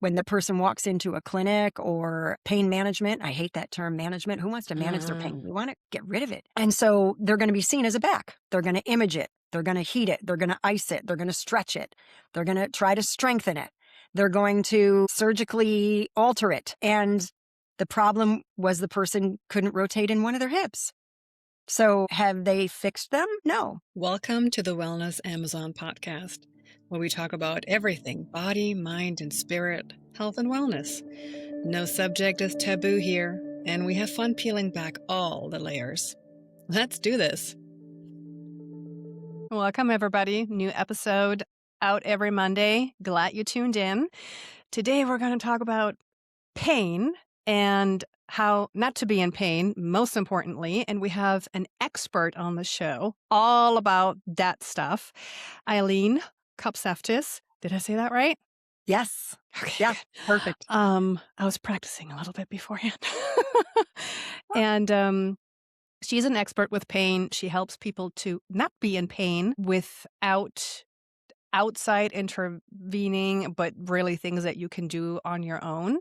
when the person walks into a clinic or pain management. I hate that term, management. Who wants to manage their pain? We want to get rid of it. And so they're going to be seen as a back. They're going to image it. They're going to heat it. They're going to ice it. They're going to stretch it. They're going to try to strengthen it. They're going to surgically alter it. And the problem was the person couldn't rotate in one of their hips. So have they fixed them? No. Welcome to the Wellness Amazon podcast, where we talk about everything body, mind, and spirit, health and wellness. No subject is taboo here, and we have fun peeling back all the layers. Let's do this. Welcome, everybody. New episode out every Monday. Glad you tuned in. Today, we're going to talk about pain and how not to be in pain, most importantly. And we have an expert on the show all about that stuff. Eileen Complexities. Did I say that right? Yes. Okay. Yeah. Good. Perfect. I was practicing a little bit beforehand. And she's an expert with pain. She helps people to not be in pain without outside intervening, but really things that you can do on your own.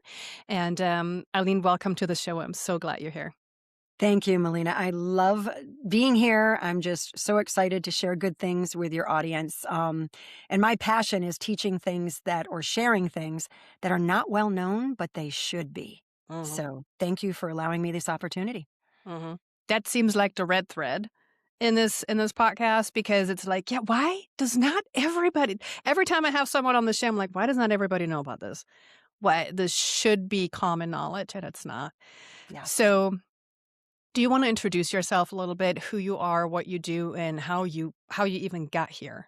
And Eileen, welcome to the show. I'm so glad you're here. Thank you, Melina. I love being here. I'm just so excited to share good things with your audience. And my passion is teaching things or sharing things that are not well known, but they should be. So thank you for allowing me this opportunity. That seems like the red thread in this podcast, because it's like, yeah, why does not everybody, every time I have someone on the show, I'm like, why does not everybody know about this? Why this should be common knowledge, and it's not. Yeah. So do you want to introduce yourself a little bit, who you are, what you do, and how you even got here?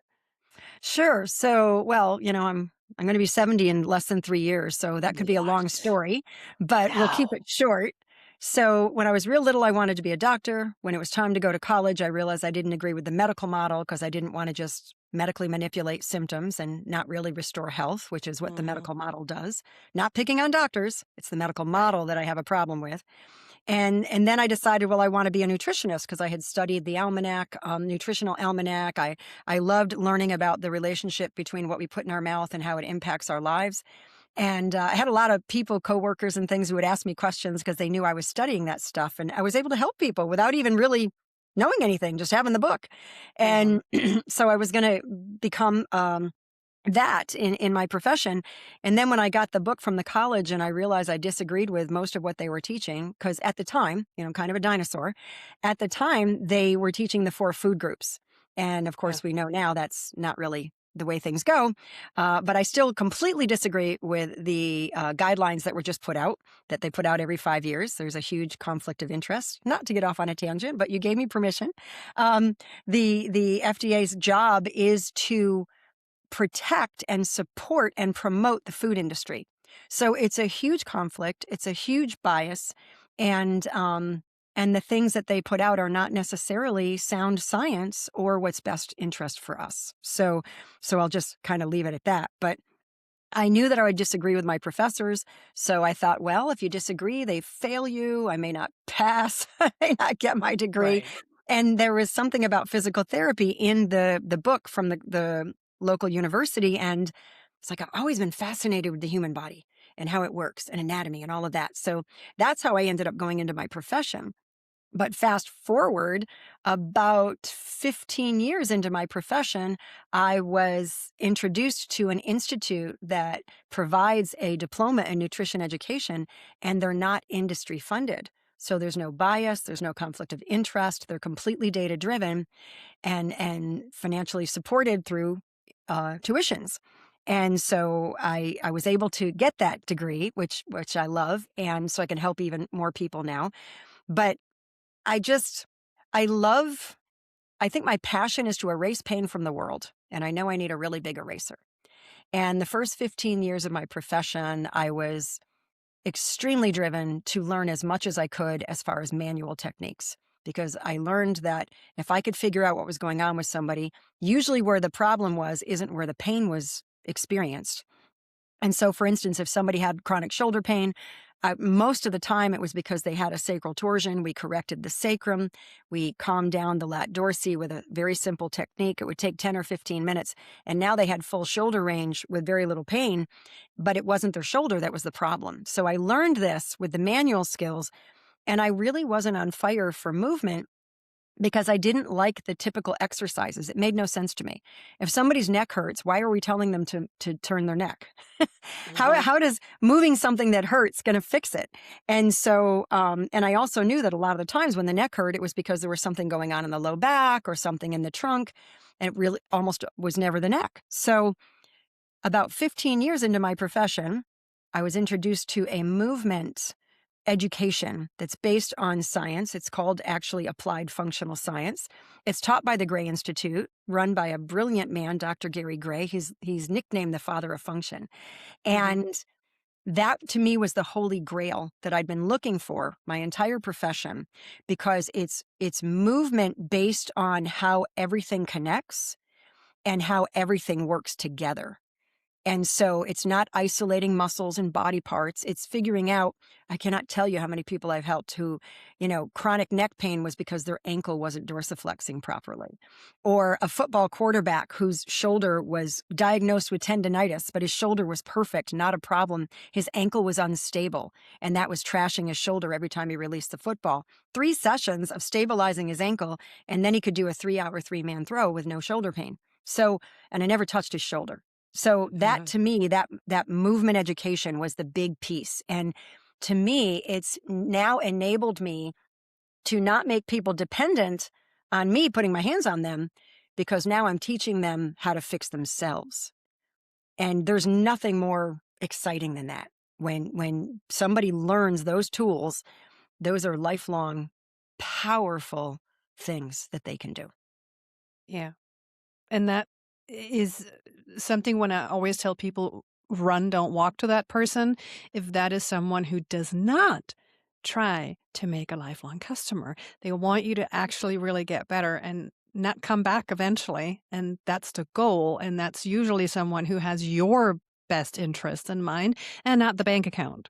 Sure. So, well, I'm going to be 70 in less than 3 years, so that could be a long What? story, but we'll keep Wow. it short. So when I was real little, I wanted to be a doctor. When it was time to go to college, I realized I didn't agree with the medical model because I didn't want to just medically manipulate symptoms and not really restore health, which is what the medical model does. Not picking on doctors. It's the medical model that I have a problem with. And then I decided, well, I want to be a nutritionist because I had studied the almanac, nutritional almanac. I loved learning about the relationship between what we put in our mouth and how it impacts our lives. And I had a lot of people, coworkers and things, who would ask me questions because they knew I was studying that stuff. And I was able to help people without even really knowing anything, just having the book. And so I was going to become that in my profession. And then when I got the book from the college and I realized I disagreed with most of what they were teaching, because at the time, kind of a dinosaur, at the time they were teaching the 4 food groups. And of course, we know now that's not really the way things go. But I still completely disagree with the guidelines that were just put out, that they put out every 5 years. There's a huge conflict of interest. Not to get off on a tangent, but you gave me permission. The FDA's job is to protect and support and promote the food industry. So it's a huge conflict. It's a huge bias. And the things that they put out are not necessarily sound science or what's best interest for us. So I'll just kind of leave it at that. But I knew that I would disagree with my professors. So I thought, well, if you disagree, they fail you. I may not pass. I may not get my degree. Right. And there was something about physical therapy in the book from the local university. And it's like, I've always been fascinated with the human body and how it works and anatomy and all of that. So that's how I ended up going into my profession. But fast forward about 15 years into my profession, I was introduced to an institute that provides a diploma in nutrition education, and they're not industry funded. So there's no bias, there's no conflict of interest. They're completely data driven and financially supported through tuitions. And so I was able to get that degree, which I love, and so I can help even more people now. But I think my passion is to erase pain from the world. And I know I need a really big eraser. And the first 15 years of my profession, I was extremely driven to learn as much as I could as far as manual techniques, because I learned that if I could figure out what was going on with somebody, usually where the problem was isn't where the pain was experienced. And so, for instance, if somebody had chronic shoulder pain, most of the time it was because they had a sacral torsion. We corrected the sacrum. We calmed down the lat dorsi with a very simple technique. It would take 10 or 15 minutes. And now they had full shoulder range with very little pain, but it wasn't their shoulder that was the problem. So I learned this with the manual skills, and I really wasn't on fire for movement because I didn't like the typical exercises. It made no sense to me. If somebody's neck hurts, why are we telling them to turn their neck? Mhm. How does moving something that hurts going to fix it? And so, and I also knew that a lot of the times when the neck hurt, it was because there was something going on in the low back or something in the trunk, and it really almost was never the neck. So, about 15 years into my profession, I was introduced to a movement education that's based on science. It's called actually applied functional science. It's taught by the Gray Institute, run by a brilliant man, Dr. Gary Gray. He's nicknamed the father of function. Mhm. And that to me was the holy grail that I'd been looking for my entire profession, because it's movement based on how everything connects and how everything works together. And so it's not isolating muscles and body parts. It's figuring out, I cannot tell you how many people I've helped who, chronic neck pain was because their ankle wasn't dorsiflexing properly. Or a football quarterback whose shoulder was diagnosed with tendonitis, but his shoulder was perfect, not a problem. His ankle was unstable, and that was trashing his shoulder every time he released the football. 3 sessions of stabilizing his ankle, and then he could do a 3-hour 3-man throw with no shoulder pain. So, and I never touched his shoulder. So that Yeah. to me, that movement education was the big piece. And to me, it's now enabled me to not make people dependent on me putting my hands on them, because now I'm teaching them how to fix themselves. And there's nothing more exciting than that. When somebody learns those tools, those are lifelong, powerful things that they can do. Yeah. And that is something when I always tell people run, don't walk to that person. If that is someone who does not try to make a lifelong customer, they want you to actually really get better and not come back eventually. And that's the goal. And that's usually someone who has your best interests in mind and not the bank account.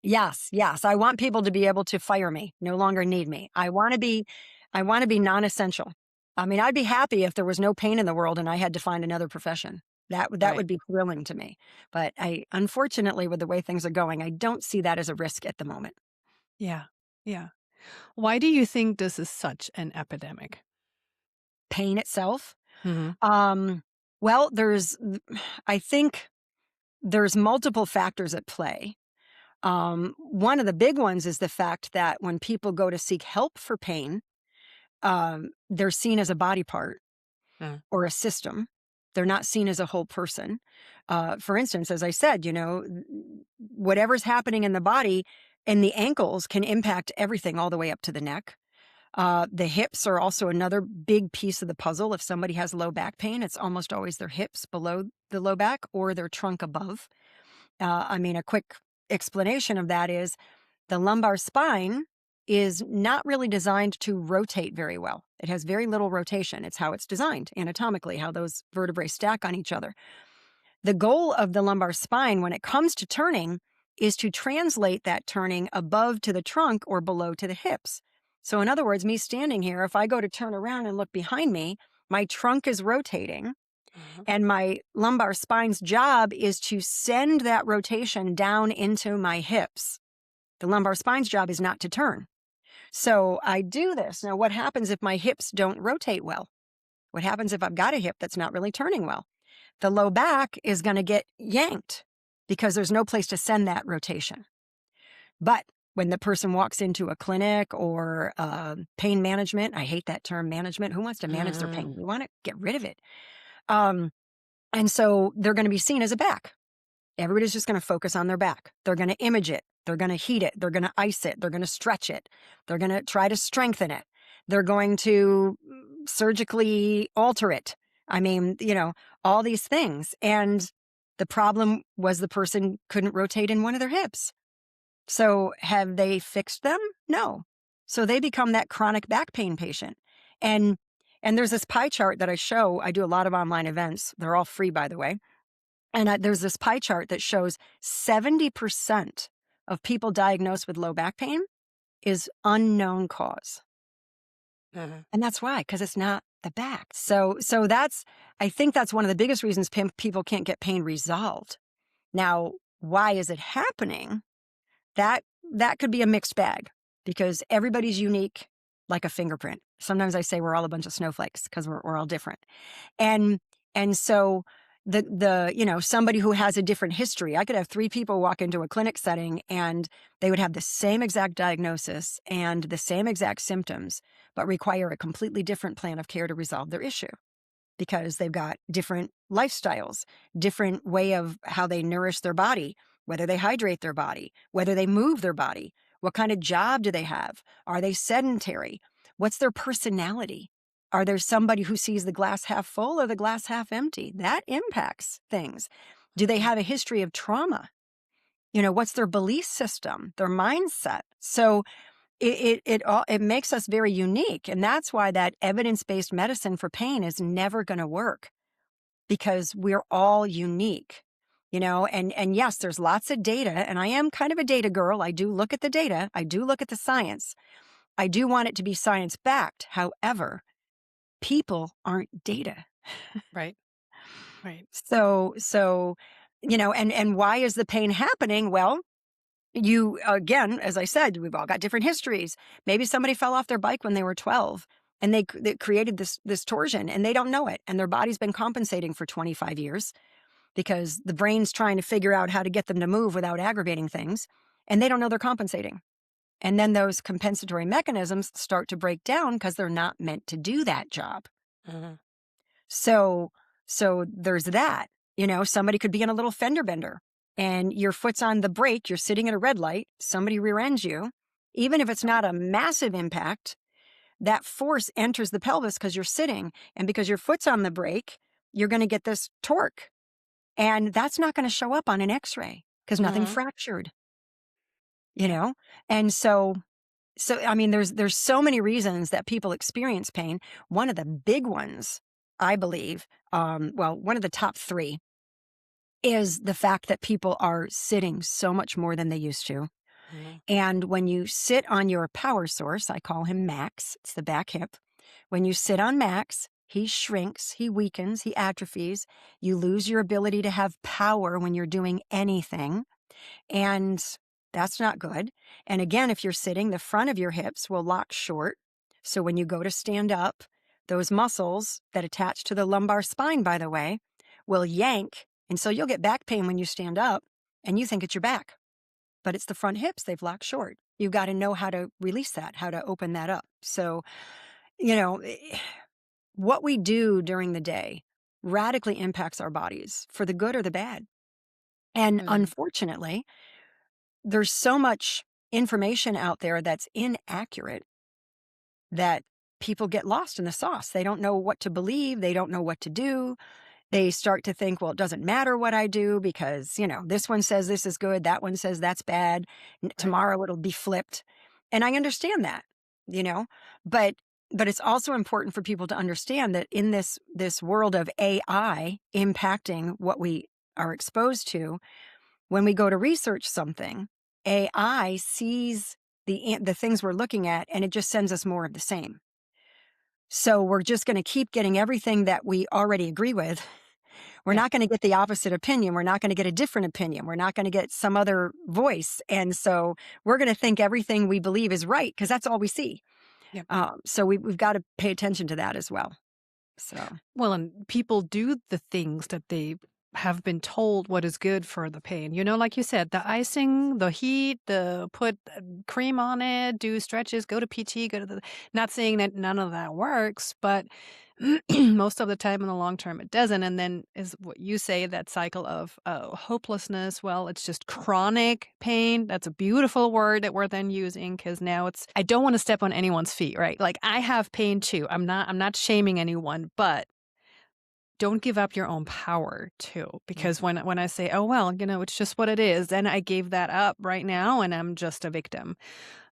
Yes, yes. I want people to be able to fire me, no longer need me. I want to be non-essential. I mean, I'd be happy if there was no pain in the world and I had to find another profession. That Right. would be thrilling to me. But I unfortunately, with the way things are going, I don't see that as a risk at the moment. Yeah. Yeah. Why do you think this is such an epidemic? Pain itself. Hmm. Um, well, I think there's multiple factors at play. One of the big ones is the fact that when people go to seek help for pain, they're seen as a body part or a system. They're not seen as a whole person. For instance, as I said, whatever's happening in the body and the ankles can impact everything all the way up to the neck. The hips are also another big piece of the puzzle. If somebody has low back pain, it's almost always their hips below the low back or their trunk above. I mean, a quick explanation of that is the lumbar spine is not really designed to rotate very well. It has very little rotation. It's how it's designed anatomically, how those vertebrae stack on each other. The goal of the lumbar spine when it comes to turning is to translate that turning above to the trunk or below to the hips. So, in other words, me standing here, if I go to turn around and look behind me, my trunk is rotating, Uh-huh. and my lumbar spine's job is to send that rotation down into my hips. The lumbar spine's job is not to turn. So I do this. Now, what happens if my hips don't rotate well? What happens if I've got a hip that's not really turning well? The low back is going to get yanked because there's no place to send that rotation. But when the person walks into a clinic or pain management, I hate that term management. Who wants to manage their Mhm. pain? We want to get rid of it. Um, and so they're going to be seen as a back. Everybody's just going to focus on their back. They're going to image it. They're going to heat it. They're going to ice it. They're going to stretch it. They're going to try to strengthen it. They're going to surgically alter it. I mean, all these things. And the problem was the person couldn't rotate in one of their hips. So have they fixed them? No. So they become that chronic back pain patient. And and there's this pie chart that I show. I do a lot of online events. They're all free, by the way. And there's this pie chart that shows 70% of people diagnosed with low back pain is unknown cause. Uh-huh. And that's why, because it's not the back. So that's, I think that's one of the biggest reasons people can't get pain resolved. Now, why is it happening? That that could be a mixed bag because everybody's unique like a fingerprint. Sometimes I say we're all a bunch of snowflakes because we're all different. And and so somebody who has a different history, I could have 3 people walk into a clinic setting and they would have the same exact diagnosis and the same exact symptoms, but require a completely different plan of care to resolve their issue because they've got different lifestyles, different way of how they nourish their body, whether they hydrate their body, whether they move their body, what kind of job do they have? Are they sedentary? What's their personality? Are there somebody who sees the glass half full or the glass half empty? That impacts things. Do they have a history of trauma? What's their belief system, their mindset? So it makes us very unique, and that's why that evidence-based medicine for pain is never going to work because we're all unique. And yes, there's lots of data, and I am kind of a data girl. I do look at the data, I do look at the science. I do want it to be science backed. However, people aren't data. Right. Right. And why is the pain happening? Well, again, as I said, we've all got different histories. Maybe somebody fell off their bike when they were 12 and they created this torsion and they don't know it. And their body's been compensating for 25 years because the brain's trying to figure out how to get them to move without aggravating things. And they don't know they're compensating. And then those compensatory mechanisms start to break down because they're not meant to do that job. Uh-huh. So, so there's that. Somebody could be in a little fender bender and your foot's on the brake, you're sitting at a red light, somebody rear ends you. Even if it's not a massive impact, that force enters the pelvis because you're sitting, and because your foot's on the brake, you're going to get this torque. And that's not going to show up on an x-ray because nothing Uh-huh. fractured, Yeah. And so I mean, there's so many reasons that people experience pain. One of the big ones, I believe, one of the top 3 is the fact that people are sitting so much more than they used to. Uh-huh. And when you sit on your power source, I call him Max, it's the back hip. When you sit on Max, he shrinks, he weakens, he atrophies. You lose your ability to have power when you're doing anything. And that's not good. And again, if you're sitting, the front of your hips will lock short. So when you go to stand up, those muscles that attach to the lumbar spine, by the way, will yank. And so you'll get back pain when you stand up and you think it's your back, but it's the front hips they've locked short. You've got to know how to release that, how to open that up. So, you know, eh, what we do during the day radically impacts our bodies for the good or the bad. And Uh-huh. unfortunately, there's so much information out there that's inaccurate that people get lost in the sauce. They don't know what to believe. They don't know what to do. They start to think, well, it doesn't matter what I do because, this one says this is good. That one says that's bad. Right. Tomorrow it'll be flipped. And I understand that, you know, but it's also important for people to understand that in this world of AI impacting what we are exposed to, when we go to research something, AI sees the things we're looking at and it just sends us more of the same. So we're just going to keep getting everything that we already agree with. We're Yeah. not going to get the opposite opinion. We're not going to get a different opinion. We're not going to get some other voice. And so we're going to think everything we believe is right because that's all we see. Yeah. So we've got to pay attention to that as well. So, Well, and people do the things that they have been told what is good for the pain. Like you said, the icing, the heat, the put cream on it, do stretches, go to PT, go to the. Not saying that none of that works, but most of the time in the long term it doesn't. And then is what you say, that cycle of hopelessness. Well, it's just chronic pain. That's a beautiful word that we're then using because now I don't want to step on anyone's feet, right? Like I have pain too. I'm not shaming anyone, but don't give up your own power too. yeah. Because when I say, oh, well, it's just what it is, then I gave that up right now and I'm just a victim.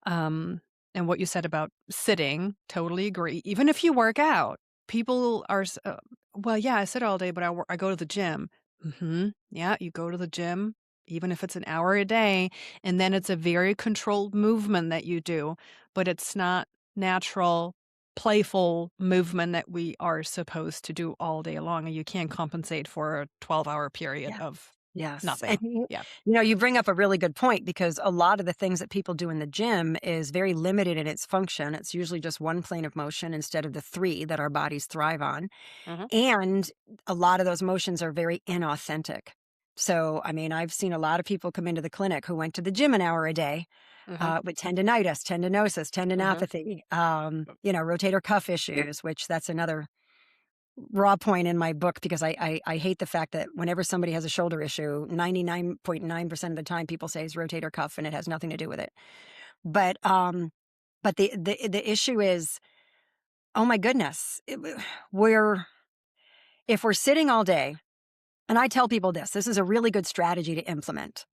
And what you said about sitting, totally agree. Even if you work out, people are, well, yeah, I sit all day, but I go to the gym. Yeah, you go to the gym, even if it's an hour a day, and then it's a very controlled movement that you do, but it's not natural, playful movement that we are supposed to do all day long, and you can't compensate for a 12-hour period Yeah. of Yes. And nothing. Yeah. you bring up a really good point because a lot of the things that people do in the gym is very limited in its function. It's usually just one plane of motion instead of the three that our bodies thrive on. Mhm, And a lot of those motions are very inauthentic. So, I mean, I've seen a lot of people come into the clinic who went to the gym an hour a day mhm, with tendinitis, tendinosis, mhm, tendinopathy, rotator cuff issues, which that's another raw point in my book because I hate the fact that whenever somebody has a shoulder issue, 99.9% of the time people say it's rotator cuff and it has nothing to do with it. But the issue is, oh my goodness, we're if we're sitting all day, and I tell people this is a really good strategy to implement.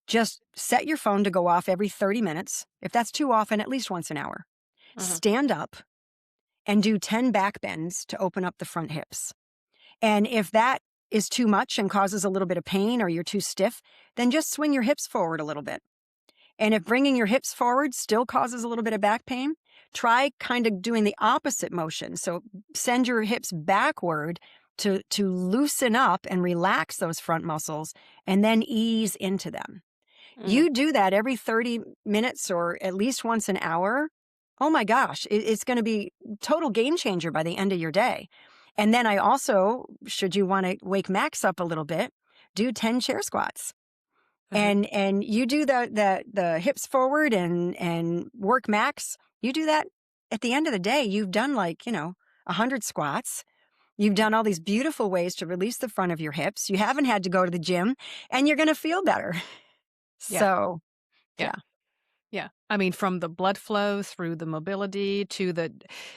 Just set your phone to go off every 30 minutes. If that's too often, at least once an hour. mhm, Stand up and do 10 back bends to open up the front hips. And if that is too much and causes a little bit of pain or you're too stiff, then just swing your hips forward a little bit. And if bringing your hips forward still causes a little bit of back pain, try kind of doing the opposite motion. So send your hips backward to loosen up and relax those front muscles and then ease into them. mhm, You do that every 30 minutes or at least once an hour. Oh my gosh, it's going to be total game changer by the end of your day. And then I also, should you want to wake Max up a little bit, do 10 chair squats. mhm. And you do the hips forward and work Max. You do that at the end of the day, you've done 100 squats. You've done all these beautiful ways to release the front of your hips. You haven't had to go to the gym and you're going to feel better. Yeah, So, yeah. yeah. Yeah. I mean, from the blood flow through the mobility to the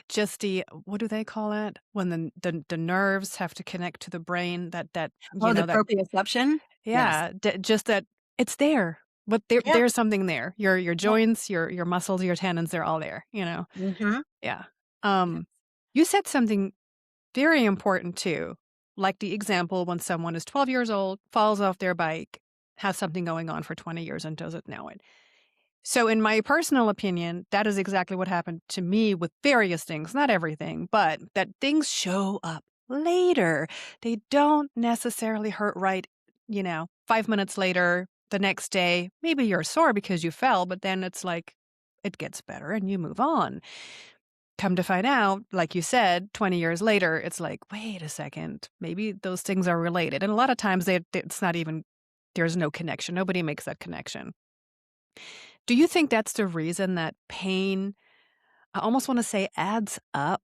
just the what do they call it? When the nerves have to connect to the brain that Oh, the that proprioception? Yes. yeah, just that it's there. But Yeah. there's something there. Your Yeah. joints, your muscles, your tendons, they're all there. Mhm. Yeah. Yeah. You said something very important too. Like the example when someone is 12 years old, falls off their bike, has something going on for 20 years and doesn't know it. So, in my personal opinion, that is exactly what happened to me with various things, not everything, but that things show up later. They don't necessarily hurt right, 5 minutes later, the next day. Maybe you're sore because you fell, but then it's like it gets better and you move on. Come to find out, like you said, 20 years later, it's like, wait a second, maybe those things are related. And a lot of times it's not even, there's no connection. Nobody makes that connection. Do you think that's the reason that pain, I almost want to say, adds up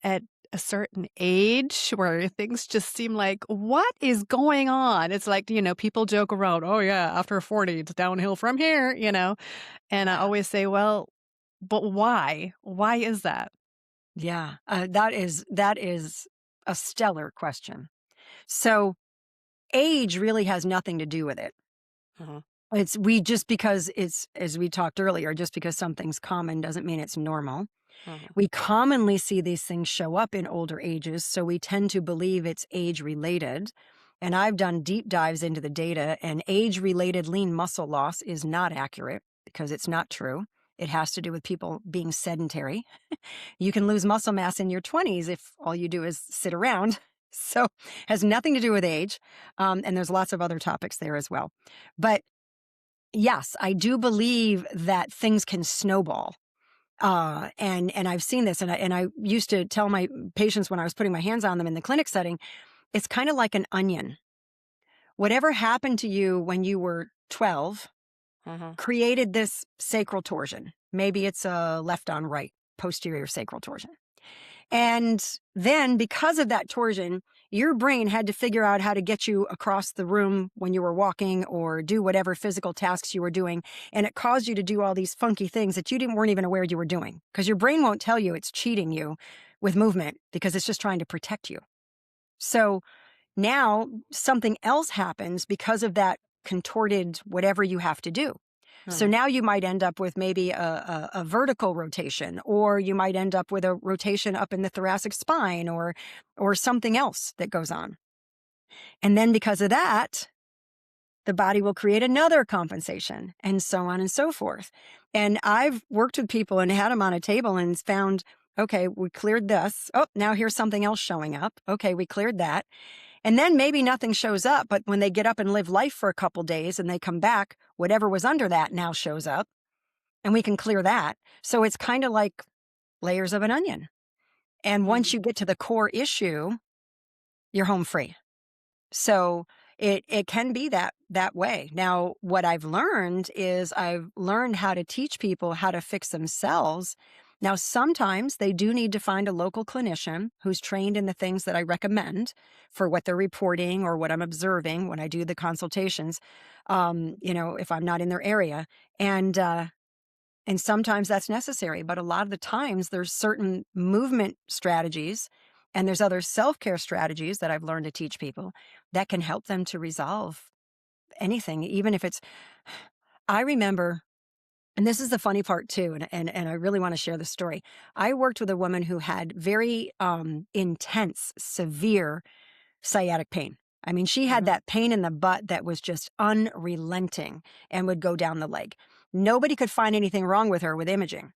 at a certain age where things just seem like, what is going on? It's like, people joke around, oh, yeah, after 40, it's downhill from here. And I Yeah. always say, well, but why? Why is that? Yeah. That is a stellar question. So, age really has nothing to do with it. Uh-huh. It's we just because it's as we talked earlier, just because something's common doesn't mean it's normal. Uh-huh. We commonly see these things show up in older ages, so we tend to believe it's age related. And I've done deep dives into the data, and age related lean muscle loss is not accurate because it's not true. It has to do with people being sedentary. You can lose muscle mass in your 20s if all you do is sit around. So, has nothing to do with age. And there's lots of other topics there as well. But yes, I do believe that things can snowball. And I've seen this, and I used to tell my patients when I was putting my hands on them in the clinic setting, it's kind of like an onion. Whatever happened to you when you were 12 Uh-huh. created this sacral torsion. Maybe it's a left on right, posterior sacral torsion. And then because of that torsion, your brain had to figure out how to get you across the room when you were walking or do whatever physical tasks you were doing. And it caused you to do all these funky things that you didn't weren't even aware you were doing because your brain won't tell you it's cheating you with movement because it's just trying to protect you. So now something else happens because of that contorted whatever you have to do. So Uh-huh. now you might end up with maybe a vertical rotation, or you might end up with a rotation up in the thoracic spine or something else that goes on. And then because of that, the body will create another compensation, and so on and so forth. And I've worked with people and had them on a table and found, okay, we cleared this. Oh, now here's something else showing up. Okay, we cleared that. And then maybe nothing shows up, but when they get up and live life for a couple days and they come back, whatever was under that now shows up, and we can clear that. So it's kind of like layers of an onion. And once Mm. you get to the core issue, you're home free. So it can be that way. Now, what I've learned is I've learned how to teach people how to fix themselves. Now, sometimes they do need to find a local clinician who's trained in the things that I recommend for what they're reporting or what I'm observing when I do the consultations, if I'm not in their area. And sometimes that's necessary, but a lot of the times there's certain movement strategies and there's other self-care strategies that I've learned to teach people that can help them to resolve anything, even if it's I remember, and this is the funny part too, and I really want to share the story. I worked with a woman who had very intense, severe sciatic pain. I mean, she had Mhm. that pain in the butt that was just unrelenting and would go down the leg. Nobody could find anything wrong with her with imaging.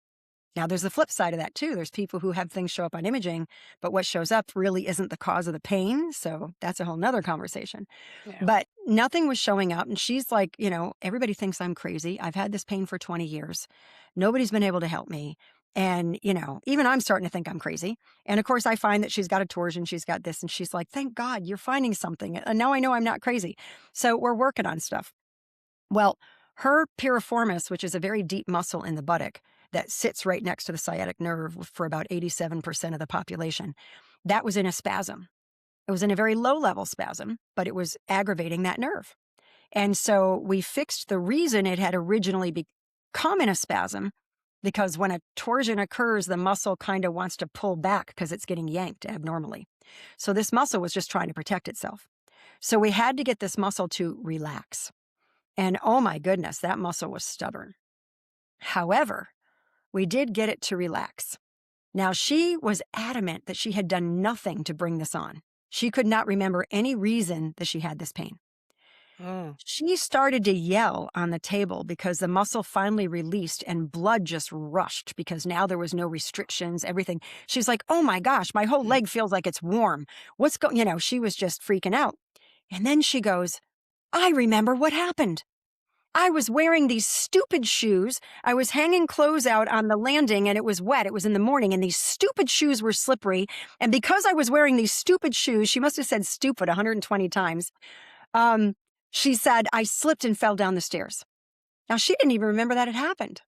Now, there's the flip side of that too. There's people who have things show up on imaging, but what shows up really isn't the cause of the pain. So that's a whole nother conversation. Yeah. But nothing was showing up. And she's like, everybody thinks I'm crazy. I've had this pain for 20 years. Nobody's been able to help me. And, even I'm starting to think I'm crazy. And of course, I find that she's got a torsion, she's got this. And she's like, thank God you're finding something. And now I know I'm not crazy. So we're working on stuff. Well, her piriformis, which is a very deep muscle in the buttock that sits right next to the sciatic nerve for about 87% of the population, that was in a spasm. It was in a very low level spasm, but it was aggravating that nerve. And so we fixed the reason it had originally become in a spasm, because when a torsion occurs, the muscle kind of wants to pull back because it's getting yanked abnormally. So this muscle was just trying to protect itself. So we had to get this muscle to relax. And oh my goodness, that muscle was stubborn. However, we did get it to relax. Now, she was adamant that she had done nothing to bring this on. She could not remember any reason that she had this pain. Mm. She started to yell on the table because the muscle finally released and blood just rushed because now there was no restrictions, everything. She's like, oh my gosh, my whole leg feels like it's warm. What's going, she was just freaking out. And then she goes, I remember what happened. I was wearing these stupid shoes. I was hanging clothes out on the landing and it was wet. It was in the morning and these stupid shoes were slippery. And because I was wearing these stupid shoes, she must have said stupid 120 times. She said, I slipped and fell down the stairs. Now, she didn't even remember that had happened.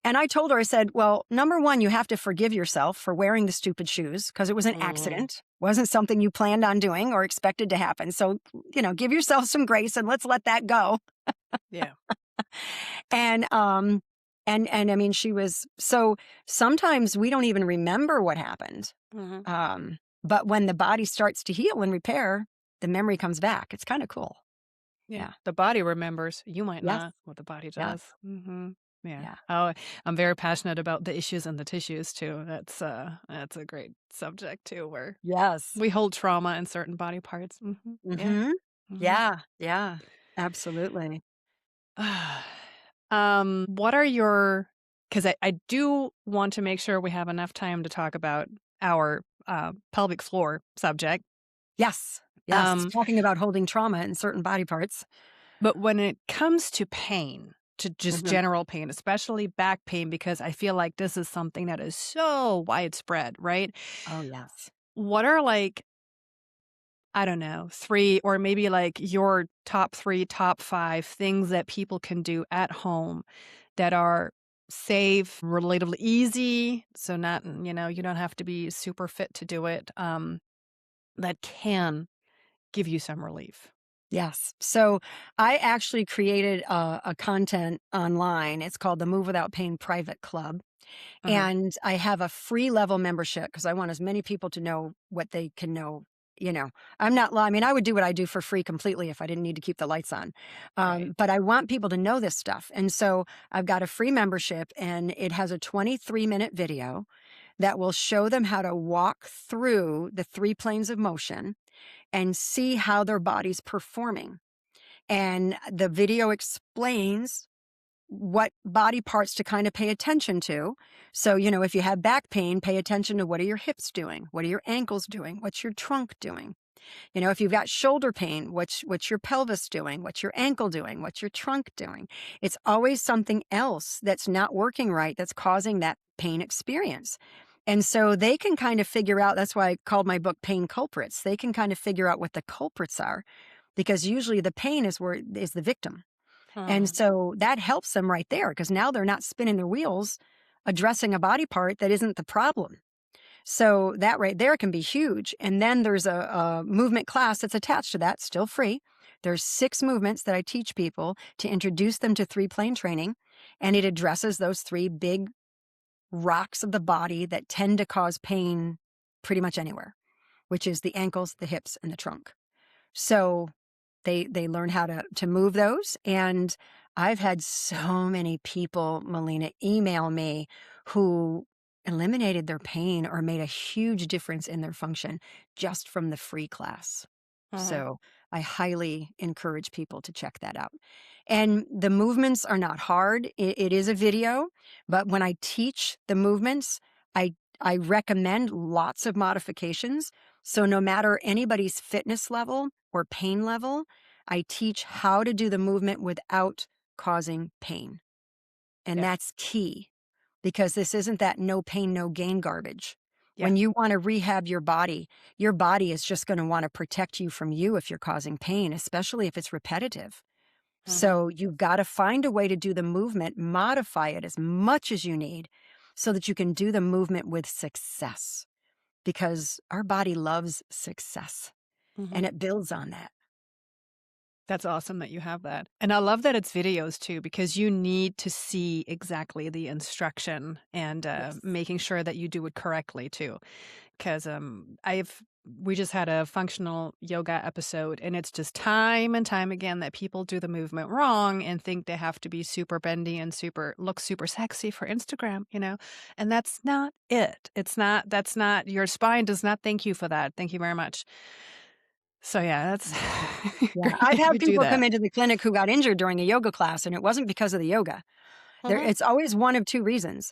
And I told her, I said, well, number one, you have to forgive yourself for wearing the stupid shoes because it was an accident. Wasn't something you planned on doing or expected to happen. So, give yourself some grace and let's let that go. Yeah. And I mean, she was, so sometimes we don't even remember what happened. Mhm. But when the body starts to heal and repair, the memory comes back. It's kind of cool. Yeah. Yeah. The body remembers. You might Yes. not. What the body Yeah. does. Yeah. Yeah. Oh, I'm very passionate about the issues and the tissues too. That's a great subject too, where Yes. we hold trauma in certain body parts. Yeah. Mm-hmm. Mhm. Yeah. Yeah. Absolutely. What are your, because I do want to make sure we have enough time to talk about our pelvic floor subject. Yes. Yes. Um, Talking about holding trauma in certain body parts. but when it comes to pain, to just Mhm. general pain, especially back pain, because I feel like this is something that is so widespread, right? Oh, yes. What are like, I don't know, 3 or maybe like your top 3, top 5 things that people can do at home that are safe, relatively easy, so not, you don't have to be super fit to do it, that can give you some relief? Yes. So I actually created a content online. It's called the Move Without Pain Private Club. Uh-huh. And I have a free level membership because I want as many people to know what they can know. I'm not, I mean, I would do what I do for free completely if I didn't need to keep the lights on. Right. But I want people to know this stuff. And so I've got a free membership and it has a 23-minute video that will show them how to walk through the 3 planes of motion and see how their body's performing. And the video explains what body parts to kind of pay attention to. So, if you have back pain, pay attention to what are your hips doing? What are your ankles doing? What's your trunk doing? If you've got shoulder pain, what's your pelvis doing? What's your ankle doing? What's your trunk doing? It's always something else that's not working right that's causing that pain experience. And so they can kind of figure out, that's why I called my book Pain Culprits. They can kind of figure out what the culprits are, because usually the pain is the victim. And Hmm. so that helps them right there, because now they're not spinning their wheels addressing a body part that isn't the problem. So that right there can be huge. And then there's a movement class that's attached to that, still free. There's 6 movements that I teach people to introduce them to 3-plane training. And it addresses those 3 big rocks of the body that tend to cause pain pretty much anywhere, which is the ankles, the hips, and the trunk. So they learn how to move those. And I've had so many people, Melina, email me who eliminated their pain or made a huge difference in their function just from the free class. Hmm. So I highly encourage people to check that out. And the movements are not hard. It is a video, but when I teach the movements, I recommend lots of modifications. So no matter anybody's fitness level or pain level, I teach how to do the movement without causing pain. And Yeah. that's key, because this isn't that no pain, no gain garbage. Yeah. When you want to rehab your body is just going to want to protect you from you if you're causing pain, especially if it's repetitive. Hmm. So you've got to find a way to do the movement, modify it as much as you need so that you can do the movement with success, because our body loves success Hmm. and it builds on that. That's awesome that you have that. And I love that it's videos too, because you need to see exactly the instruction and Yes. making sure that you do it correctly too. Because we just had a functional yoga episode, and it's just time and time again that people do the movement wrong and think they have to be super bendy and look super sexy for Instagram, and that's not it. That's not, your spine does not thank you for that. Thank you very much. So yeah, that's Yeah, great I've that had you do people that. come into the clinic who got injured during a yoga class, and it wasn't because of the yoga. Hmm. It's always one of 2 reasons.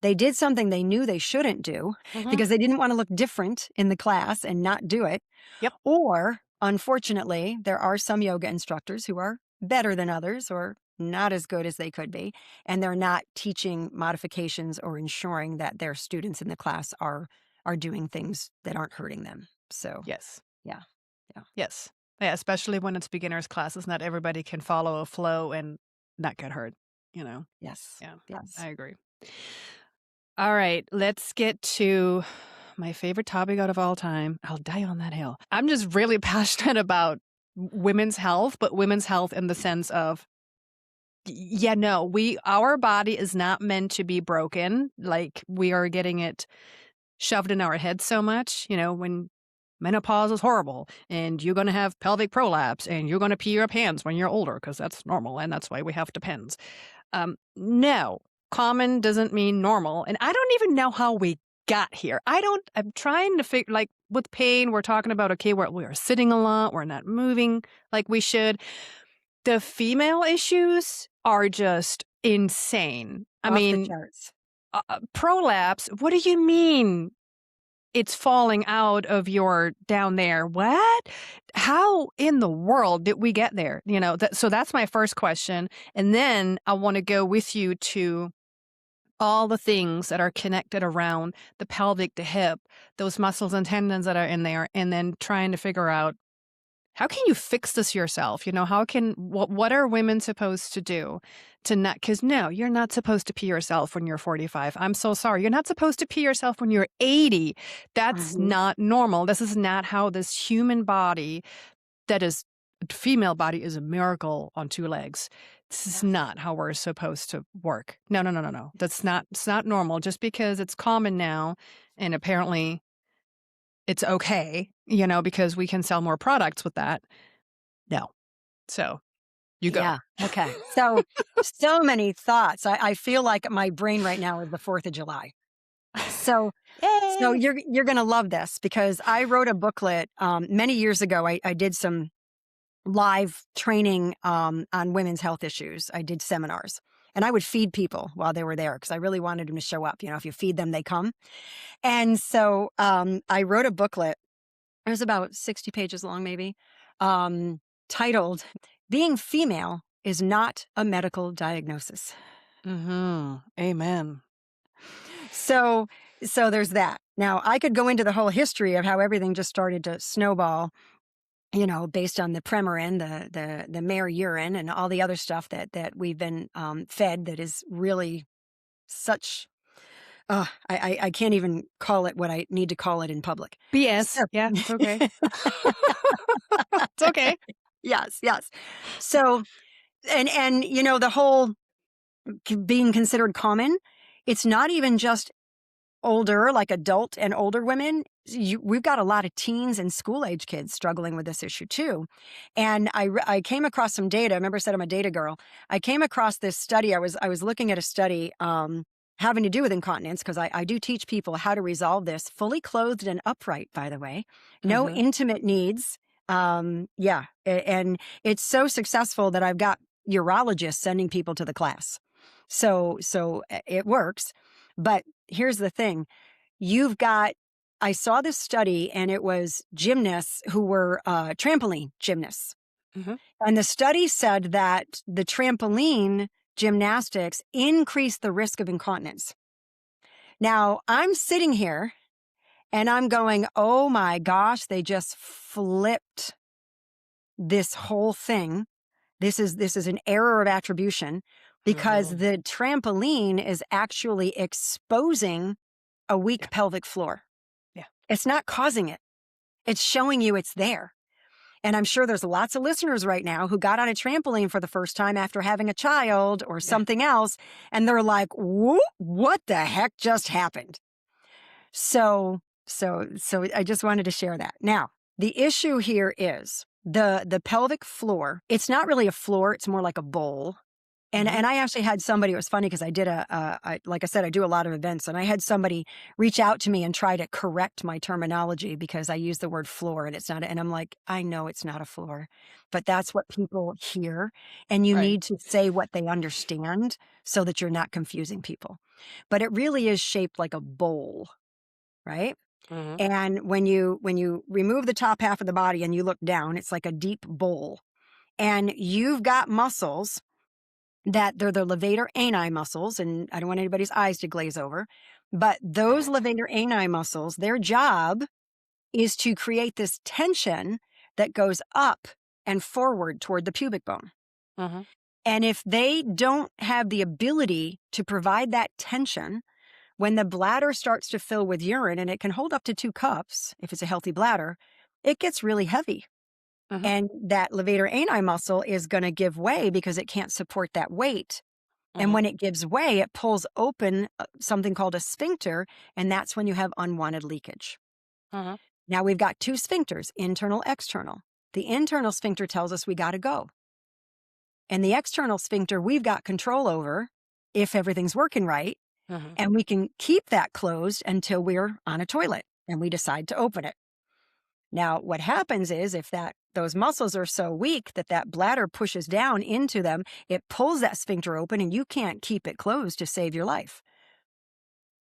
They did something they knew they shouldn't do Hmm. because they didn't want to look different in the class and not do it. Yep. Or, unfortunately, there are some yoga instructors who are better than others or not as good as they could be, and they're not teaching modifications or ensuring that their students in the class are doing things that aren't hurting them. So, Yes. yeah. Yeah. Yes. Yeah, especially when it's beginners classes, not everybody can follow a flow and not get hurt, you know? Yes. Yeah, Yes. I agree. All right, let's get to my favorite topic out of all time. I'll die on that hill. I'm just really passionate about women's health, but women's health in the sense of, yeah, no, our body is not meant to be broken. Like, we are getting it shoved in our head so much, when menopause is horrible and you're going to have pelvic prolapse and you're going to pee your pants when you're older because that's normal and that's why we have Depends. No, common doesn't mean normal. And I don't even know how we got here. I'm trying to figure, like with pain, we're talking about, okay, we're sitting a lot, we're not moving like we should. The female issues are just insane. I Off the mean, charts. prolapse, what do you mean? It's falling out of your down there. What? How in the world did we get there? So that's my first question. And then I want to go with you to all the things that are connected around the pelvic, the hip, those muscles and tendons that are in there, and then trying to figure out, how can you fix this yourself? What are women supposed to do to not, because no, you're not supposed to pee yourself when you're 45. I'm so sorry. You're not supposed to pee yourself when you're 80. That's Mhm. not normal. This is not how this human body, that is, female body, is a miracle on 2 legs. This is Yes. not how we're supposed to work. No, no, no, no, no. It's not normal just because it's common now. And apparently it's okay, because we can sell more products with that. No. So, you go. Yeah. Okay. So many thoughts. I feel like my brain right now is the 4th of July. So so Yay! you're gonna love this because I wrote a booklet many years ago. I did some live training on women's health issues. I did seminars, and I would feed people while they were there because I really wanted them to show up. You know, if you feed them, they come. And so I wrote a booklet. It was about 60 pages long, maybe, titled "Being Female is Not a Medical Diagnosis." Amen. So so there's that. Now, I could go into the whole history of how everything just started to snowball, you know, based on the Premarin, the mare urine, and all the other stuff that we've been fed that is really such. I can't even call it what I need to call it in public. BS. So, Yeah, it's okay. It's okay. yes, yes. So and you know the whole being considered common. It's not even just older, like adult and older women. We've got a lot of teens and school age kids struggling with this issue too. And I came across some data. I remember I said I'm a data girl. I came across this study. I was looking at a study having to do with incontinence because I do teach people how to resolve this fully clothed and upright, by the way. No Mhm. intimate needs. And it's so successful that I've got urologists sending people to the class. So it works. But here's the thing. You've got, I saw this study and it was gymnasts who were trampoline gymnasts. Mhm. And the study said that the trampoline gymnastics increased the risk of incontinence. Now, I'm sitting here and I'm going, oh my gosh, they just flipped this whole thing. This is an error of attribution because Mhm. the trampoline is actually exposing a Yeah. weak pelvic floor. Yeah. It's not causing it. It's showing you it's there. And I'm sure there's lots of listeners right now who got on a trampoline for the first time after having a child or Yeah. something else. And they're like, what the heck just happened? So I just wanted to share that. Now, the issue here is the pelvic floor. It's not really a floor. It's more like a bowl. And Mhm. I actually had somebody, it was funny because I did like I said, I do a lot of events, and I had somebody reach out to me and try to correct my terminology because I use the word floor and it's not, and I'm like, I know it's not a floor, but that's what people hear. And you Right. need to say what they understand so that you're not confusing people. But it really is shaped like a bowl, right? Mhm. And when you remove the top half of the body and you look down, it's like a deep bowl. And you've got muscles that they're the levator ani muscles, and I don't want anybody's eyes to glaze over, but those levator ani muscles, their job is to create this tension that goes up and forward toward the pubic bone. Mhm. And if they don't have the ability to provide that tension, when the bladder starts to fill with urine, and it can hold up to 2 cups if it's a healthy bladder, it gets really heavy. Mhm. And that levator ani muscle is going to give way because it can't support that weight. And Mhm. when it gives way, it pulls open something called a sphincter, and that's when you have unwanted leakage. Mhm. Now we've got 2 sphincters, internal, external. The internal sphincter tells us we got to go. And the external sphincter we've got control over if everything's working right. Mhm. And we can keep that closed until we're on a toilet and we decide to open it. Now, what happens is if those muscles are so weak that that bladder pushes down into them, it pulls that sphincter open and you can't keep it closed to save your life.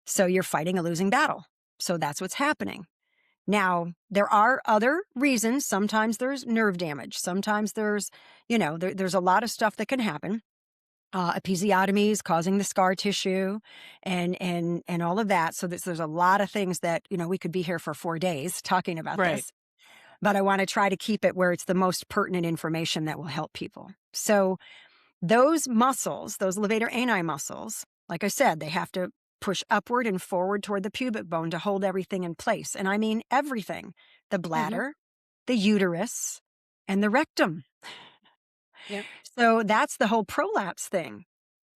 So you're fighting a losing battle. So that's what's happening. Now, there are other reasons. Sometimes there's nerve damage. Sometimes there's, there's a lot of stuff that can happen. Episiotomies causing the scar tissue and all of that. So there's a lot of things that, we could be here for 4 days talking about Right. this. But I want to try to keep it where it's the most pertinent information that will help people. So those muscles, those levator ani muscles, like I said, they have to push upward and forward toward the pubic bone to hold everything in place. And I mean everything, the Mhm. bladder, the uterus, and the rectum. Yep. So that's the whole prolapse thing.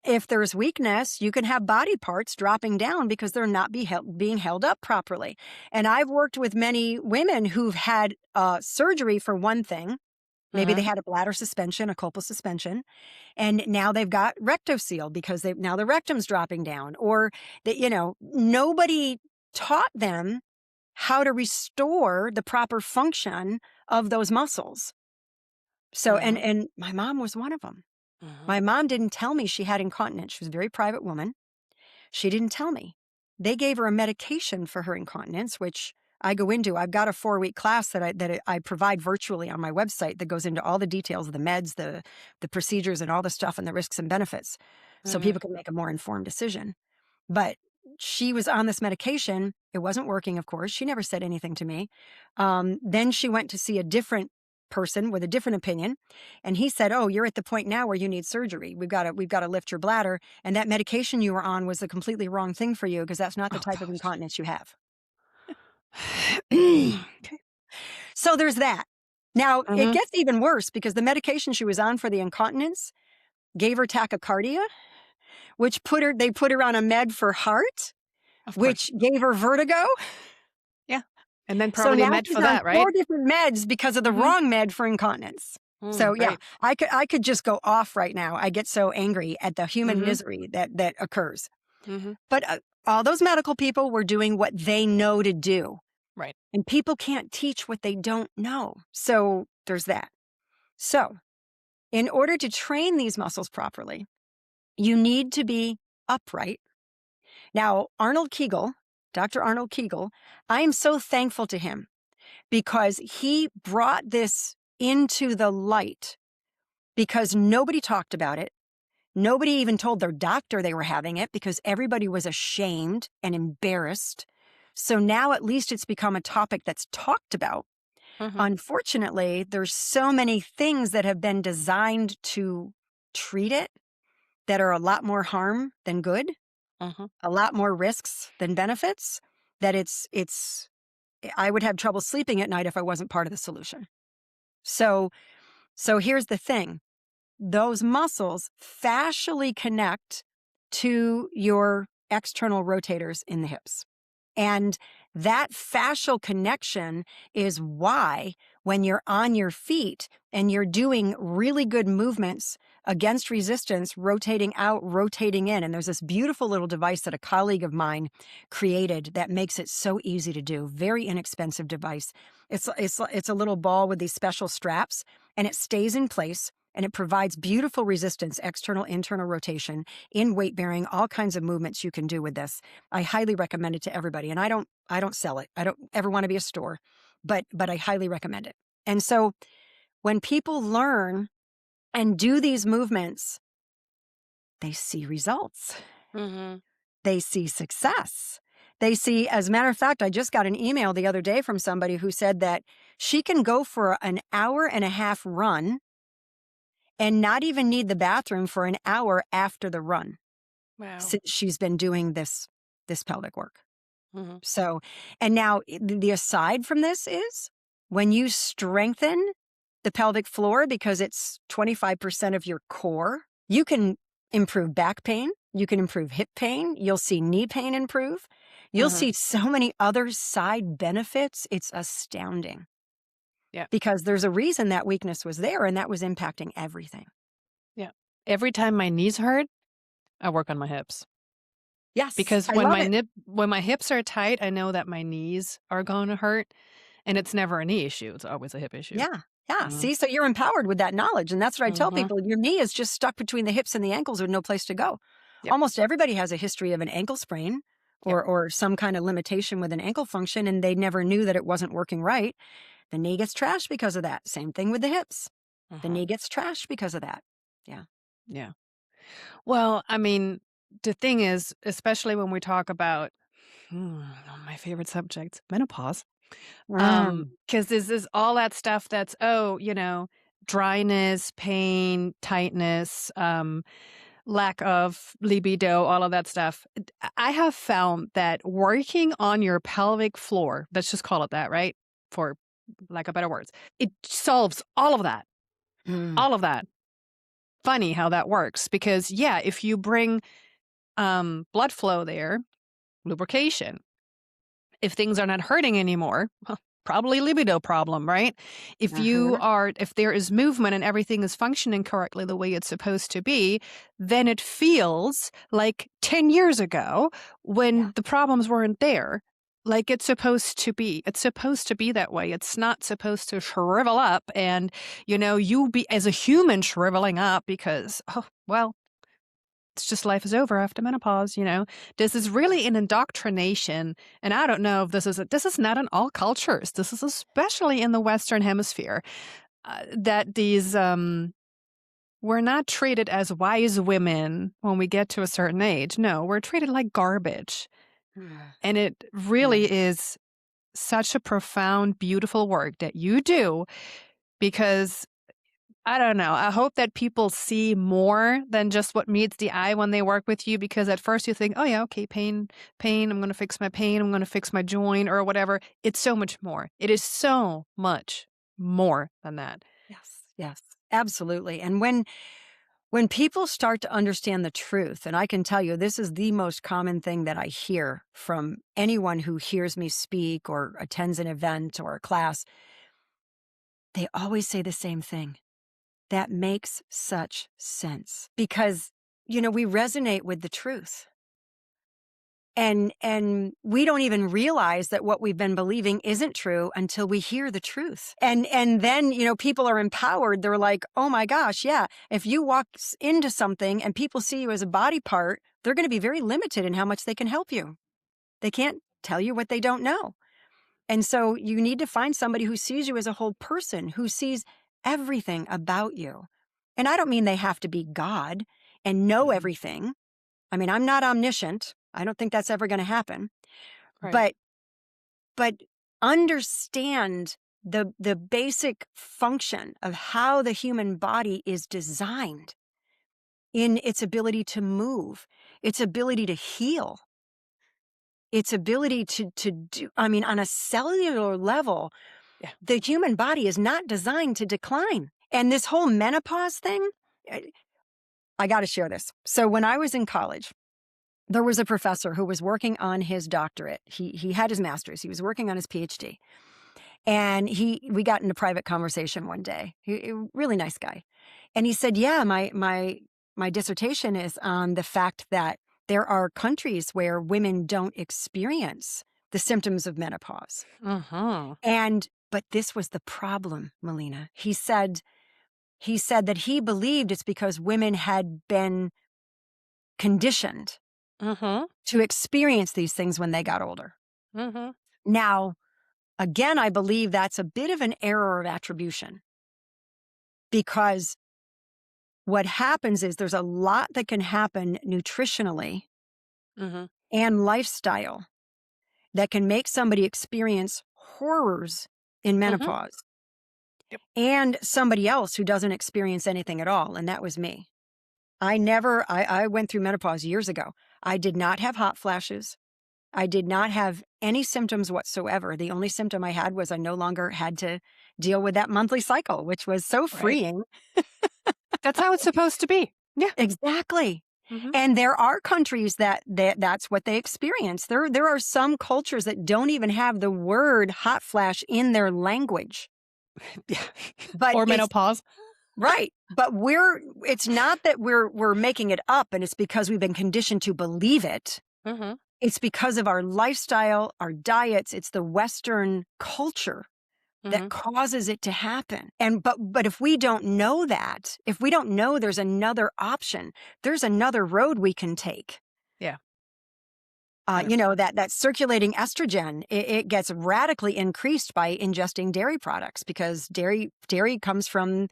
If there's weakness, you can have body parts dropping down because they're not being held up properly. And I've worked with many women who've had surgery for one thing, Maybe they Uh-huh. had a bladder suspension, a colpal suspension, and now they've got rectocele because now the rectum's dropping down, or that, nobody taught them how to restore the proper function of those muscles. So, and Uh-huh. and my mom was one of them. Uh-huh. My mom didn't tell me she had incontinence. She was a very private woman. She didn't tell me. They gave her a medication for her incontinence, which I go into. I've got a 4-week class that I provide virtually on my website that goes into all the details of the meds, the procedures, and all the stuff and the risks and benefits, so Uh-huh. people can make a more informed decision. But she was on this medication. It wasn't working, of course. She never said anything to me. Then she went to see a different person with a different opinion, and he said, "Oh, you're at the point now where you need surgery. We've got to lift your bladder, and that medication you were on was the completely wrong thing for you because that's not the Oh type of gosh. incontinence you have." Okay. So there's that. Now it Uh-huh. gets even worse because the medication she was on for the incontinence gave her tachycardia, which they put her on a med for heart, Of course. which gave her vertigo. Yeah. And then So probably a now med she's for on that, right? 4 different meds because of the Mm-hmm. wrong med for incontinence. So yeah, Right. I could just go off right now. I get so angry at the human Mm-hmm. misery that occurs. Mm-hmm. But all those medical people were doing what they know to do. Right. And people can't teach what they don't know. So there's that. So in order to train these muscles properly, you need to be upright. Now, Dr. Arnold Kegel, I am so thankful to him because he brought this into the light because nobody talked about it. Nobody even told their doctor they were having it because everybody was ashamed and embarrassed. So now at least it's become a topic that's talked about. Mm-hmm. Unfortunately, there's so many things that have been designed to treat it that are a lot more harm than good, Mm-hmm. a lot more risks than benefits, that I would have trouble sleeping at night if I wasn't part of the solution. So here's the thing. Those muscles fascially connect to your external rotators in the hips. And that fascial connection is why when you're on your feet and you're doing really good movements against resistance, rotating out, rotating in, and there's this beautiful little device that a colleague of mine created that makes it so easy to do. Very inexpensive device. It's a little ball with these special straps, and it stays in place. And it provides beautiful resistance, external, internal rotation in weight bearing, all kinds of movements you can do with this. I highly recommend it to everybody. And I don't sell it. I don't ever want to be a store, but I highly recommend it. And so when people learn and do these movements, they see results. Mm-hmm. They see success. They see, as a matter of fact, I just got an email the other day from somebody who said that she can go for an hour and a half run and not even need the bathroom for an hour after the run Wow. since she's been doing this pelvic work. Mm-hmm. So, and now the aside from this is when you strengthen the pelvic floor because it's 25% of your core, you can improve back pain. You can improve hip pain. You'll see knee pain improve. You'll Uh-huh. see so many other side benefits. It's astounding Yeah. because there's a reason that weakness was there and that was impacting everything. Yeah. Every time my knees hurt, I work on my hips. Yes, Because I love it. when my hips are tight, I know that my knees are going to hurt, and it's never a knee issue, it's always a hip issue. Yeah. Yeah. Mhm. See, so you're empowered with that knowledge. And that's what I tell Mhm. people. Your knee is just stuck between the hips and the ankles with no place to go. Yep. Almost everybody has a history of an ankle sprain Yep. or some kind of limitation with an ankle function, and they never knew that it wasn't working right. The knee gets trashed because of that. Same thing with the hips. The Mhm. knee gets trashed because of that. Yeah. Yeah. Well, I mean, the thing is, especially when we talk about one of my favorite subjects, menopause, Mm. because this is all that stuff that's, dryness, pain, tightness, lack of libido, all of that stuff. I have found that working on your pelvic floor, let's just call it that, right? For lack of better words, it solves all of that. Mm. All of that. Funny how that works because, yeah, if you bring blood flow there, lubrication, if things are not hurting anymore, probably libido problem, right? Uh-huh. If there is movement and everything is functioning correctly the way it's supposed to be, then it feels like 10 years ago Yeah. when the problems weren't there. Like it's supposed to be. It's supposed to be that way. It's not supposed to shrivel up and, you be as a human shriveling up because, oh, well, it's just life is over after menopause. This is really an indoctrination, and I don't know if this is not in all cultures. This is especially in the Western Hemisphere, that we're not treated as wise women when we get to a certain age. No, we're treated like garbage. Mm. And it Yeah. really is such a profound, beautiful work that you do because I don't know. I hope that people see more than just what meets the eye when they work with you because at first you think, oh, yeah, okay, pain, I'm going to fix my pain, I'm going to fix my joint or whatever. It's so much more. It is so much more than that. Yes. Yes. Absolutely. And when people start to understand the truth, and I can tell you this is the most common thing that I hear from anyone who hears me speak or attends an event or a class, they always say the same thing. That makes such sense because, we resonate with the truth. And we don't even realize that what we've been believing isn't true until we hear the truth. And then, people are empowered. They're like, "Oh my gosh, yeah, if you walk into something and people see you as a body part, they're going to be very limited in how much they can help you. They can't tell you what they don't know." And so you need to find somebody who sees you as a whole person, who sees everything about you. And I don't mean they have to be God and know Mhm. everything. I mean, I'm not omniscient. I don't think that's ever going to happen. Right. But understand the basic function of how the human body is designed in its ability to move, its ability to heal, its ability to do, I mean, on a cellular level, Yeah. the human body is not designed to decline. And this whole menopause thing, I got to share this. So when I was in college, there was a professor who was working on his doctorate. He had his master's. He was working on his PhD. And we got into private conversation one day. Really nice guy. And he said, "Yeah, my dissertation is on the fact that there are countries where women don't experience the symptoms of menopause." Uh-huh. But this was the problem, Melina. He said that he believed it's because women had been conditioned Uh-huh. to experience these things when they got older. Uh-huh. Now, again, I believe that's a bit of an error of attribution because what happens is there's a lot that can happen nutritionally Uh-huh. and lifestyle that can make somebody experience horrors in Uh-huh. menopause Yep. and somebody else who doesn't experience anything at all. And that was me. I went through menopause years ago. I did not have hot flashes. I did not have any symptoms whatsoever. The only symptom I had was I no longer had to deal with that monthly cycle, which was so Right. freeing. That's how it's supposed to be. Yeah. Exactly. Mm-hmm. And there are countries that's what they experience. There are some cultures that don't even have the word hot flash in their language. Yeah. But Or it's menopause. right. But it's not that we're making it up and it's because we've been conditioned to believe it. Uh-huh. It's because of our lifestyle, our diets, it's the Western culture that Uh-huh. causes it to happen. But if we don't know that, if we don't know there's another option, there's another road we can take. Yeah. 100%. That circulating estrogen, it gets radically increased by ingesting dairy products because dairy comes from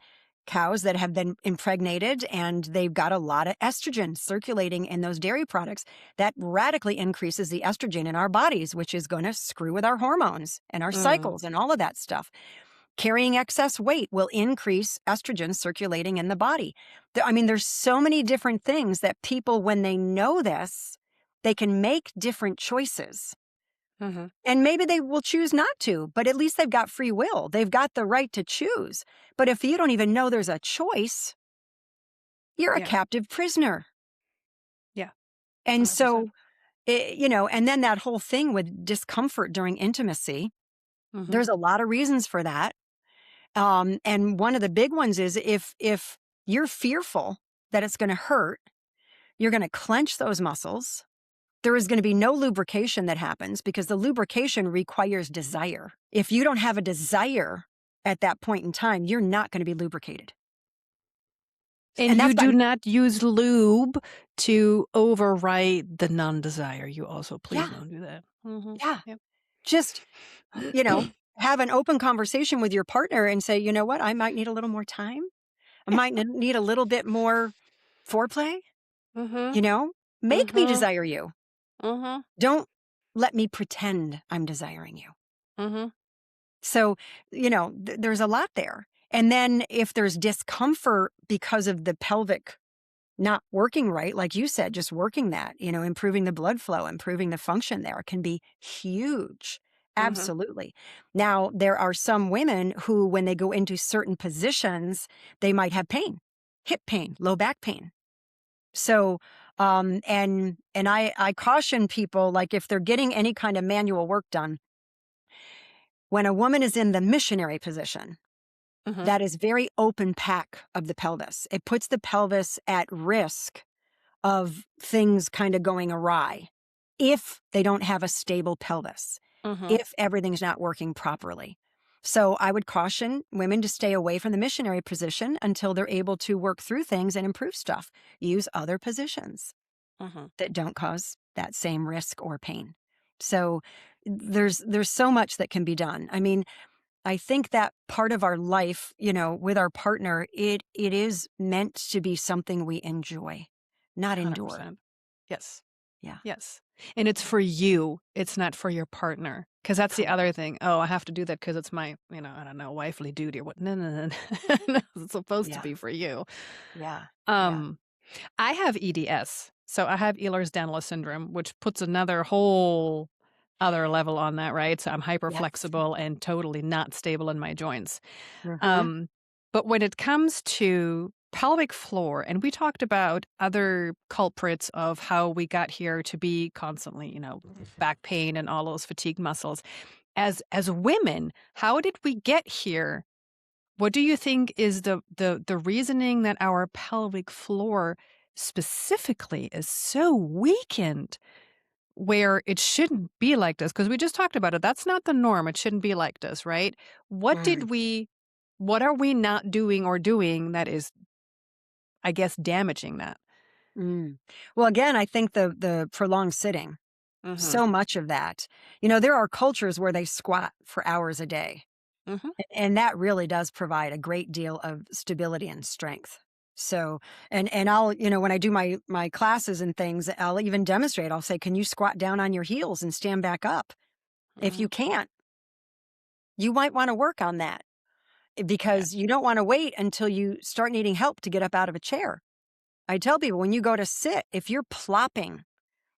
cows that have been impregnated and they've got a lot of estrogen circulating in those dairy products. That radically increases the estrogen in our bodies, which is going to screw with our hormones and our Mm. cycles and all of that stuff. Carrying excess weight will increase estrogen circulating in the body. There's so many different things that people, when they know this, they can make different choices. Uh-huh. And maybe they will choose not to, but at least they've got free will. They've got the right to choose. But if you don't even know there's a choice, you're a Yeah. captive prisoner. Yeah. And 100%. so, and then that whole thing with discomfort during intimacy, Mhm. There's a lot of reasons for that. And one of the big ones is if you're fearful that it's going to hurt, you're going to clench those muscles. There is going to be no lubrication that happens because the lubrication requires desire. If you don't have a desire at that point in time, you're not going to be lubricated. And And you that's not, do not use lube to override the non-desire. You also please yeah, don't do that. Mhm. yeah. Yep. Just, you know, have an open conversation with your partner and say, you know what, I might need a little more time. I might need a little bit more foreplay, Mhm. you know, make me Mhm. desire you. Mhm. Don't let me pretend I'm desiring you. Mhm. So, there's a lot there. And then if there's discomfort because of the pelvic not working right, like you said, just working that, improving the blood flow, improving the function there can be huge. Mhm. Absolutely. Now, there are some women who, when they go into certain positions, they might have pain, hip pain, low back pain. So, and I caution people, like if they're getting any kind of manual work done, when a woman is in the missionary position, Mhm. that is very open pack of the pelvis. It puts the pelvis at risk of things kind of going awry if they don't have a stable pelvis, Mhm. if everything's not working properly. So I would caution women to stay away from the missionary position until they're able to work through things and improve stuff. Use other positions Mhm. that don't cause that same risk or pain. So there's so much that can be done. I mean, I think that part of our life, with our partner, it is meant to be something we enjoy, not endure. 100%. Yes. Yeah, Yes. And it's for you. It's not for your partner. Because that's the correct. other thing. Oh, I have to do that because it's my, I don't know, wifely duty or what. No, no, no. No. No, it's supposed to Yeah, be for you. yeah, yeah. Um, I have EDS. So I have Ehlers-Danlos syndrome, which puts another whole other level on that, right? So I'm hyper Yes. flexible and totally not stable in my joints. Mm-hmm. Um, but when it comes to pelvic floor, and we talked about other culprits of how we got here to be constantly, back pain and all those fatigue muscles. As women, how did we get here? What do you think is the reasoning that our pelvic floor specifically is so weakened where it shouldn't be like this? Because we just talked about it. That's not the norm. It shouldn't be like this, right? What Mm, did we what are we not doing or doing that is, I guess, damaging that? mm. Well, again, I think the prolonged sitting, Mhm. so much of that. There are cultures where they squat for hours a day. Mhm. And that really does provide a great deal of stability and strength. So, and I'll, when I do my classes and things, I'll even demonstrate. I'll say, can you squat down on your heels and stand back up? If you Mhm. can't, you might want to work on that Yeah. because you don't want to wait until you start needing help to get up out of a chair. I tell people when you go to sit, if you're plopping,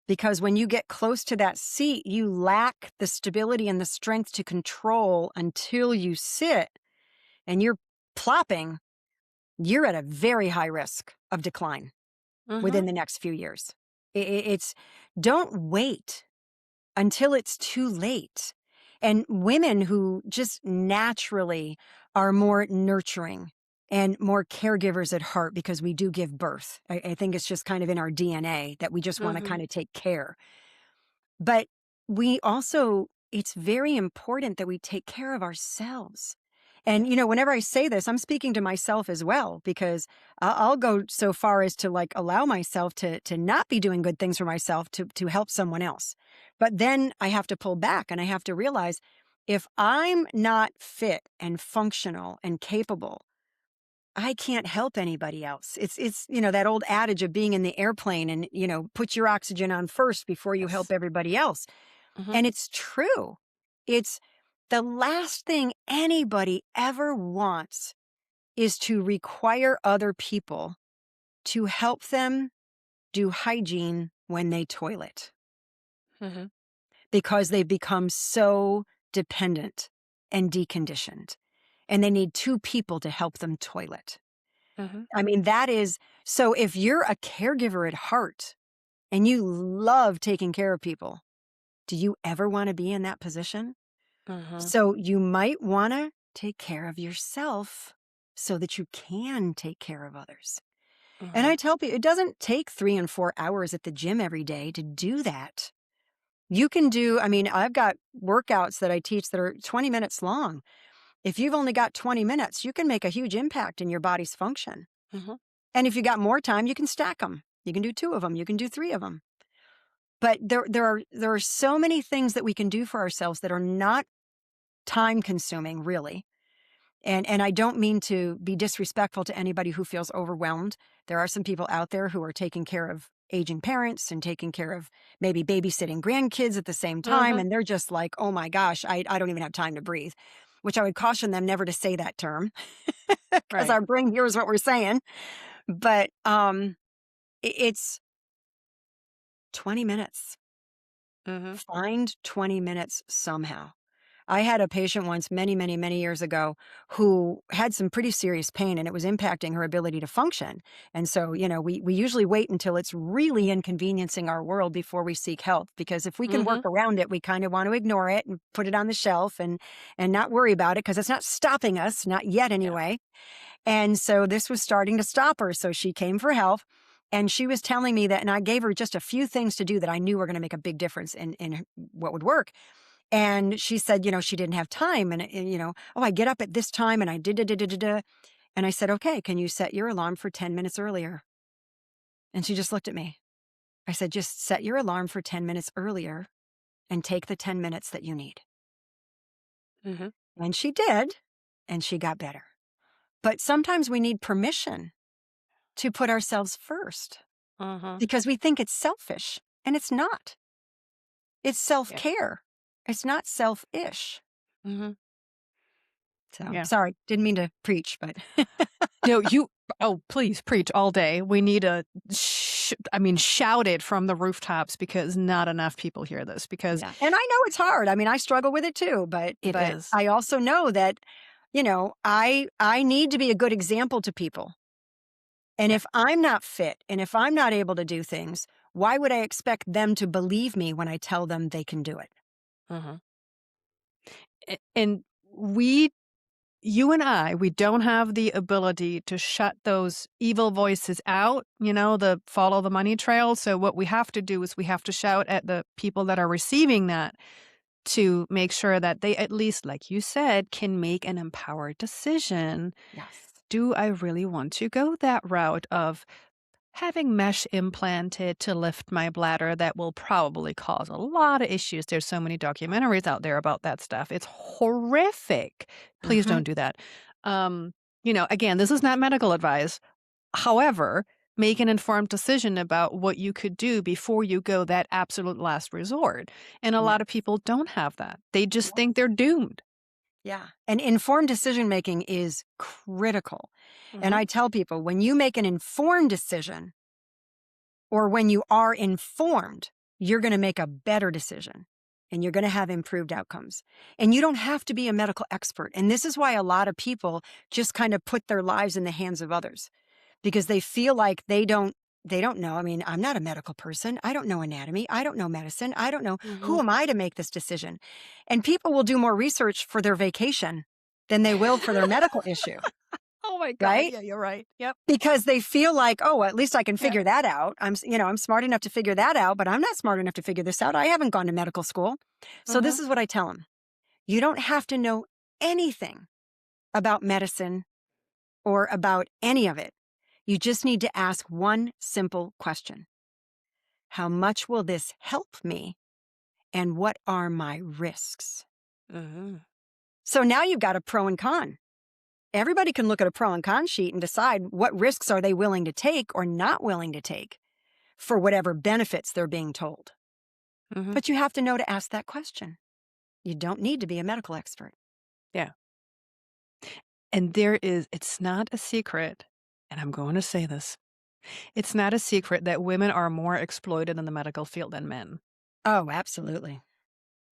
because when you get close to that seat, you lack the stability and the strength to control until you sit and you're plopping, you're at a very high risk of decline Mhm. within the next few years. It's don't wait until it's too late. And women who just naturally are more nurturing and more caregivers at heart because we do give birth. I think it's just kind of in our DNA that we just want to Mhm. kind of take care. But we also, it's very important that we take care of ourselves. And, Yes. whenever I say this, I'm speaking to myself as well, because I'll go so far as to like allow myself to not be doing good things for myself to help someone else. But then I have to pull back and I have to realize if I'm not fit and functional and capable, I can't help anybody else. It's that old adage of being in the airplane and, put your oxygen on first before you help Yes. everybody else. Mhm. And it's true. It's the last thing anybody ever wants is to require other people to help them do hygiene when they toilet Mhm. because they've become so dependent and deconditioned and they need two people to help them toilet. Mhm. I mean, that is so if you're a caregiver at heart and you love taking care of people, do you ever want to be in that position? Mhm. So you might want to take care of yourself so that you can take care of others. And I Mhm. tell people, it doesn't take 3 and 4 hours at the gym every day to do that. You can do, I mean, I've got workouts that I teach that are 20 minutes long. If you've only got 20 minutes, you can make a huge impact in your body's function. Mhm. And if you got more time, you can stack them. You can do 2 of them. You can do 3 of them. But there are so many things that we can do for ourselves that are not time consuming, really. And I don't mean to be disrespectful to anybody who feels overwhelmed. There are some people out there who are taking care of aging parents and taking care of maybe babysitting grandkids at the same time. Mhm. And they're just like, oh my gosh, I don't even have time to breathe, which I would caution them never to say that term because Right. our brain hears what we're saying. But it's 20 minutes. Mhm. Find 20 minutes somehow. I had a patient once many, many, many years ago who had some pretty serious pain and it was impacting her ability to function. And so, we usually wait until it's really inconveniencing our world before we seek help, because if we can work Mhm. around it, we kind of want to ignore it and put it on the shelf and not worry about it because it's not stopping us, not yet Yeah. anyway. And so this was starting to stop her. So she came for help. And she was telling me that, and I gave her just a few things to do that I knew were going to make a big difference in what would work. And she said, she didn't have time. And oh, I get up at this time and I did, da, da, da, da, da. And I said, okay, can you set your alarm for 10 minutes earlier? And she just looked at me. I said, just set your alarm for 10 minutes earlier and take the 10 minutes that you need. Mhm. And she did. And she got better. But sometimes we need permission to put ourselves first Mhm. because we think it's selfish. And it's not. It's self Yeah. care. It's not selfish. Mhm. So Yeah. sorry, didn't mean to preach, but No, you oh, please preach all day. We need to shout it from the rooftops because not enough people hear this because yeah. And I know it's hard. I mean, I struggle with it too, but it but is. I also know that, I need to be a good example to people. And Yeah. if I'm not fit and if I'm not able to do things, why would I expect them to believe me when I tell them they can do it? Mhm. And we you and I, we don't have the ability to shut those evil voices out, the follow the money trail. So what we have to do is we have to shout at the people that are receiving that to make sure that they at least, like you said, can make an empowered decision. Yes. Do I really want to go that route of having mesh implanted to lift my bladder that will probably cause a lot of issues? There's so many documentaries out there about that stuff. It's horrific. Please Hmm. don't do that. Um, again, this is not medical advice. However, make an informed decision about what you could do before you go that absolute last resort. And a Yeah. lot of people don't have that. They just think they're doomed. Yeah. And informed decision making is critical. And Mhm. I tell people, when you make an informed decision, or when you are informed, you're going to make a better decision and you're going to have improved outcomes. And you don't have to be a medical expert. And this is why a lot of people just kind of put their lives in the hands of others because they feel like they don't know. I mean, I'm not a medical person. I don't know anatomy. I don't know medicine. I don't know. Who Mhm. am I to make this decision? And people will do more research for their vacation than they will for their medical issue, Oh my god, right? yeah, you're right. Yep. Because they feel like, "Oh, at least I can Yeah. figure that out. I'm smart enough to figure that out, but I'm not smart enough to figure this out. I haven't gone to medical school." So this Mhm. is what I tell them. You don't have to know anything about medicine or about any of it. You just need to ask one simple question. How much will this help me? And what are my risks? Mhm. So now you've got a pro and con. Everybody can look at a pro and con sheet and decide what risks are they willing to take or not willing to take for whatever benefits they're being told. Mhm. But you have to know to ask that question. You don't need to be a medical expert. Yeah. And it's not a secret, and I'm going to say this. It's not a secret that women are more exploited in the medical field than men, Oh, absolutely.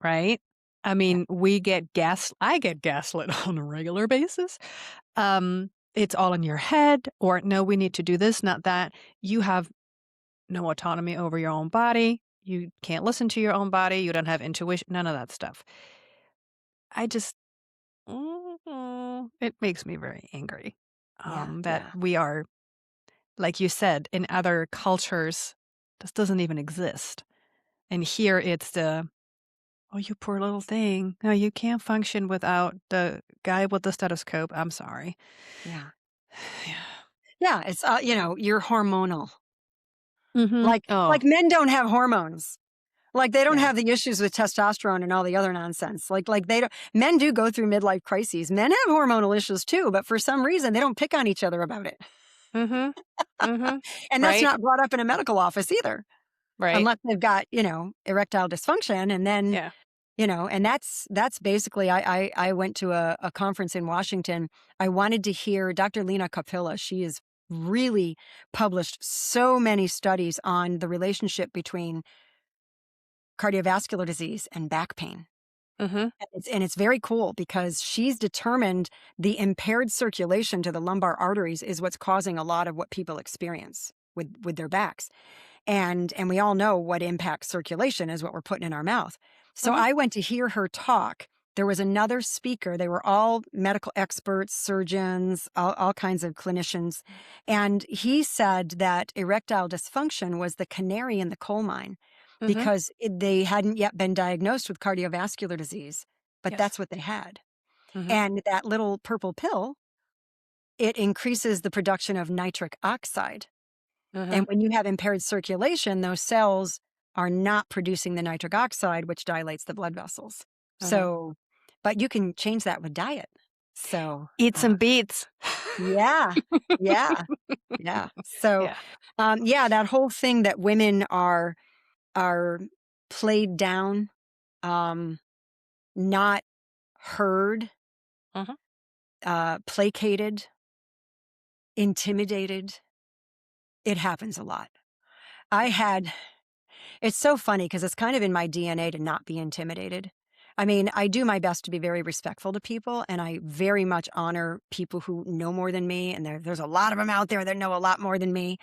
right? I Yeah. mean, I get gaslit on a regular basis. It's all in your head, or no, we need to do this, not that. You have no autonomy over your own body. You can't listen to your own body. You don't have intuition, none of that stuff. I just, it makes me very angry Yeah, that yeah, we are, like you said, in other cultures, this doesn't even exist. And here it's the, oh, you poor little thing. No, you can't function without the guy with the stethoscope. I'm sorry. yeah. Yeah. Yeah, it's, you're hormonal. Mm-hmm. Like Oh, men don't have hormones. Like, they don't yeah. have the issues with testosterone and all the other nonsense. Like they don't men do go through midlife crises. Men have hormonal issues too, but for some reason, they don't pick on each other about it. Mm-hmm. Mm-hmm. And that's Right. not brought up in a medical office either, Right. unless they've got, erectile dysfunction. And then, Yeah. and that's basically, I went to a conference in Washington. I wanted to hear Dr. Lena Kapila. She has really published so many studies on the relationship between cardiovascular disease and back pain. Mm-hmm. And it's very cool because she's determined the impaired circulation to the lumbar arteries is what's causing a lot of what people experience with their backs. And we all know what impacts circulation is what we're putting in our mouth. So Mm-hmm. I went to hear her talk. There was another speaker. They were all medical experts, surgeons, all kinds of clinicians. And he said that erectile dysfunction was the canary in the coal mine Mm-hmm. because they hadn't yet been diagnosed with cardiovascular disease, but Yes. that's what they had. Mm-hmm. And that little purple pill, it increases the production of nitric oxide. Mm-hmm. And when you have impaired circulation, those cells are not producing the nitric oxide, which dilates the blood vessels. Mm-hmm. So, but you can change that with diet. So, Eat some beets. yeah, yeah, yeah. So, Yeah. yeah, that whole thing that women are played down, um, not heard, Mm-hmm. placated, intimidated. It happens a lot. I Yeah. had It's so funny because it's kind of in my DNA to not be intimidated. I mean, I do my best to be very respectful to people, and I very much honor people who know more than me, and there's a lot of them out there that know a lot more than me.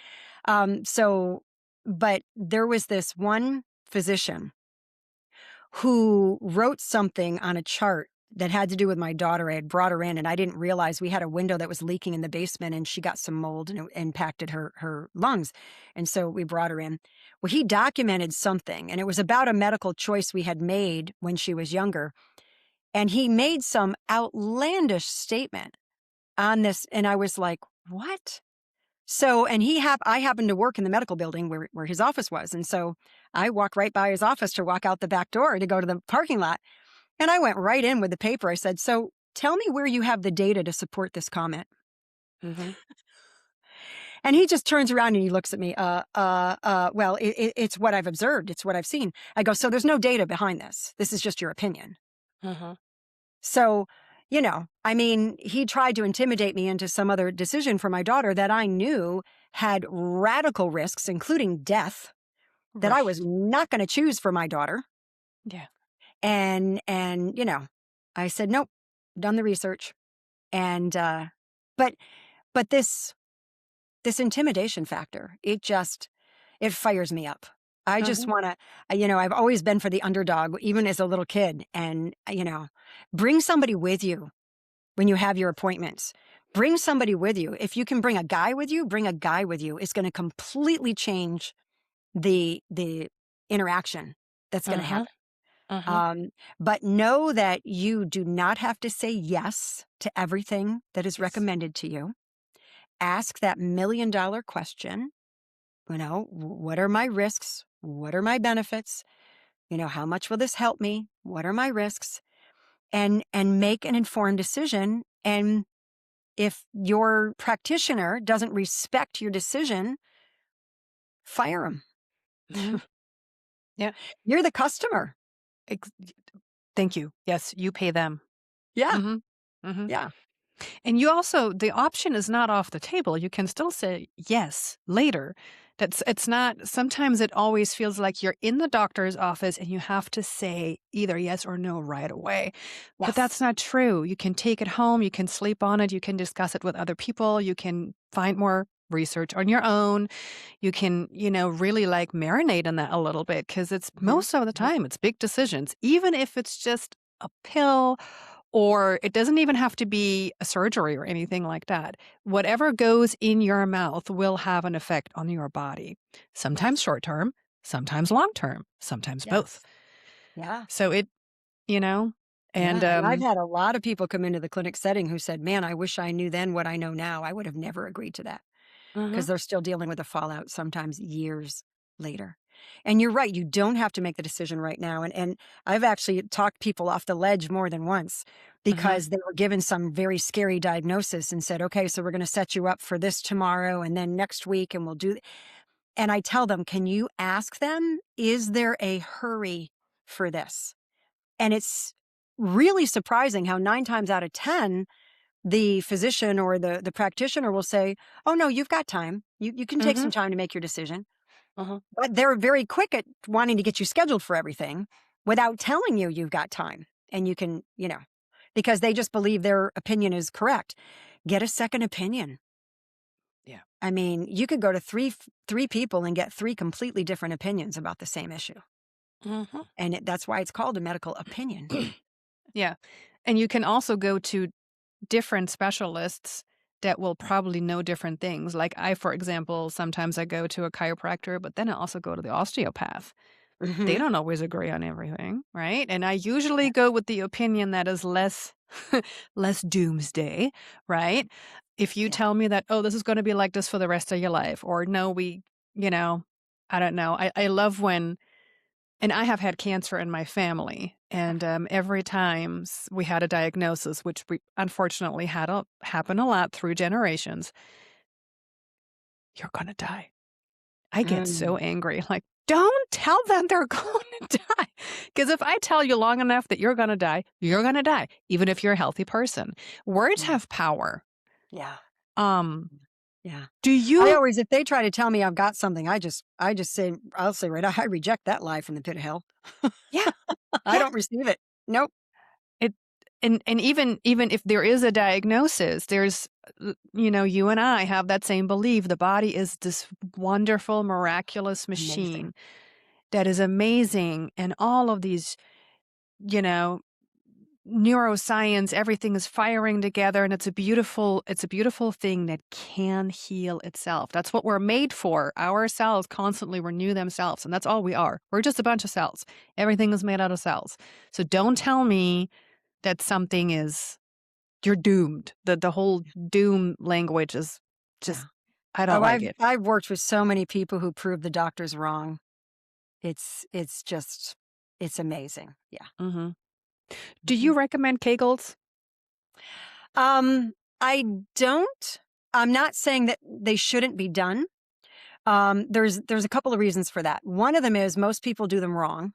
But there was this one physician who wrote something on a chart that had to do with my daughter. I had brought her in, and I didn't realize we had a window that was leaking in the basement, and she got some mold, and it impacted her lungs. And so we brought her in. Well, he documented something, and it was about a medical choice we had made when she was younger. And he made some outlandish statement on this, and I was like, "What?" So, and I happened to work in the medical building where his office was, and so I walked right by his office to walk out the back door to go to the parking lot. And I went right in with the paper. I said, "So tell me where you have the data to support this comment." Mm-hmm. And he just turns around and he looks at me. Well, it's what I've observed. It's what I've seen. I go, "So there's no data behind this. This is just your opinion." Mm-hmm. So, I mean, he tried to intimidate me into some other decision for my daughter that I knew had radical risks, including death, that I Right. was not going to choose for my daughter. Yeah. And I said, "Nope, done the research." And but but this intimidation factor, it fires me up. I just Mm-hmm. want to, I've always been for the underdog, even as a little kid. And bring somebody with you when you have your appointments. Bring somebody with you. If you can bring a guy with you, bring a guy with you. It's going to completely change the interaction that's going to Mm-hmm. happen. Mm-hmm. Um, but know that you do not have to say yes to everything that is Yes. recommended to you. Ask that $1,000,000 question. What are my risks? What are my benefits? How much will this help me? What are my risks? And make an informed decision. And if your practitioner doesn't respect your decision, fire them. Mm-hmm. Yeah. You're the customer. Ex- Thank you. Yes, you pay them. Yeah. Mm-hmm. Mm-hmm. Yeah. And you also, the option is not off the table. You can still say yes later. It's not, sometimes it always feels like you're in the doctor's office and you have to say either yes or no right away. But Yes. that's not true. You can take it home, you can sleep on it, you can discuss it with other people, you can find more research on your own. You can, really like marinate in that a little bit because it's Mhm. most of the Mhm. time it's big decisions, even if it's just a pill, or it doesn't even have to be a surgery or anything like that. Whatever goes in your mouth will have an effect on your body. Right. Sometimes short term, sometimes long term, sometimes both. Yes. Yeah. So it, you know, and Yeah. And I've had a lot of people come into the clinic setting who said, man, I wish I knew then what I know now. I would have never agreed to that, because mhm, they're still dealing with the fallout sometimes years later. And you're right, you don't have to make the decision right now. And I've actually talked people off the ledge more than once mhm, because they were given some very scary diagnosis and said, okay, so we're going to set you up for this tomorrow and then next week and we'll do. And I tell them, can you ask them, is there a hurry for this? And it's really surprising how 9 times out of 10, the physician or the practitioner will say, "Oh, no, you've got time. You can take some mhm, time to make your decision." mhm. But they're very quick at wanting to get you scheduled for everything without telling you you've got time and you can, because they just believe their opinion is correct. Get a second opinion. Yeah. I mean, you could go to three people and get 3 completely different opinions about the same issue. Mhm. And that's why it's called a medical opinion. Yeah. And you can also go to different specialists that will probably know different things. Like I, for example, sometimes I go to a chiropractor, but then I also go to the osteopath. They Mhm. don't always agree on everything, right? And I usually go with the opinion that is less less doomsday, right? If you Yeah. tell me that, oh, this is going to be like this for the rest of your life, or no, you know, I don't know. I love when, and I have had cancer in my family, and every time we had a diagnosis, which we unfortunately had happen a lot through generations, you're going to die. I get so Mm. angry. Like, don't tell them they're going to die. Because if I tell you long enough that you're going to die, even if you're a healthy person. Words Yeah. have power. Yeah. Um, Yeah. do I you? always, if they try to tell me I've got something, I just say, I'll say right, I reject that lie from the pit of hell. Yeah, I yeah. don't receive it. Nope. It and even if there is a diagnosis, there's you and I have that same belief. The body is this wonderful, miraculous Amazing. machine that is amazing, and all of these, you know, neuroscience, everything is firing together, and it's a beautiful thing that can heal itself. That's what we're made for. Our cells constantly renew themselves, and that's all we are. We're just a bunch of cells. Everything is made out of cells. So don't tell me that something is you're doomed. The whole doom language is Yeah. just I don't Oh, like I've it. I've worked with so many people who prove the doctors wrong. It's just it's amazing. Yeah. Mhm. Do Mhm. you recommend Kegels? Um, I don't. I'm not saying that they shouldn't be done. There's a couple of reasons for that. One of them is most people do them wrong.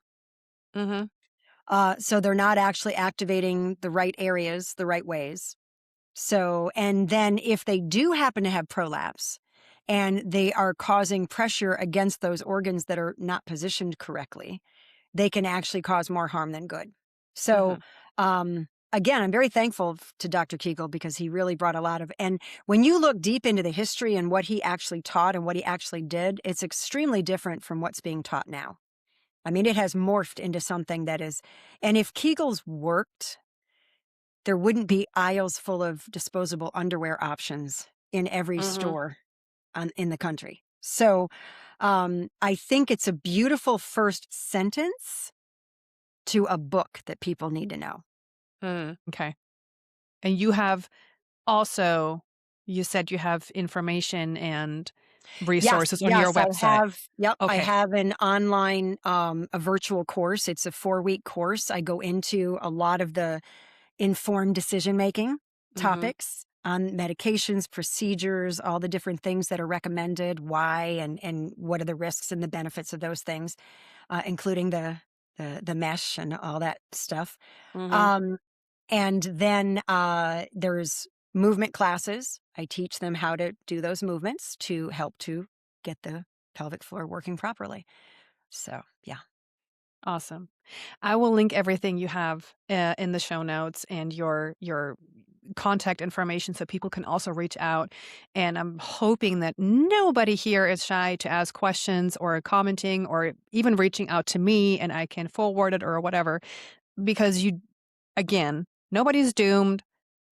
Mhm. So they're not actually activating the right areas the right ways. So, and then if they do happen to have prolapse and they are causing pressure against those organs that are not positioned correctly, they can actually cause more harm than good. So, Mhm. again, I'm very thankful to Dr. Kegel because he really brought a lot of, and when you look deep into the history and what he actually taught and what he actually did, it's extremely different from what's being taught now. I mean, it has morphed into something that is, and if Kegel's worked, there wouldn't be aisles full of disposable underwear options in every Mhm. store in the country. So I think it's a beautiful first sentence to a book that people need to know. Mm. Okay. And you have also you said you have information and Yes, resources on your yes, I website. have. Yep, I Okay. have an online, a virtual course. It's a 4-week course. I go into a lot of the informed decision making Mhm. topics on medications, procedures, all the different things that are recommended, why, and what are the risks and the benefits of those things, including the mesh and all that stuff. Mhm. Um, and then there's movement classes. I teach them how to do those movements to help to get the pelvic floor working properly. So yeah. Awesome. I will link everything you have in the show notes and your contact information so people can also reach out. And I'm hoping that nobody here is shy to ask questions or commenting or even reaching out to me and I can forward it or whatever because again, nobody's doomed.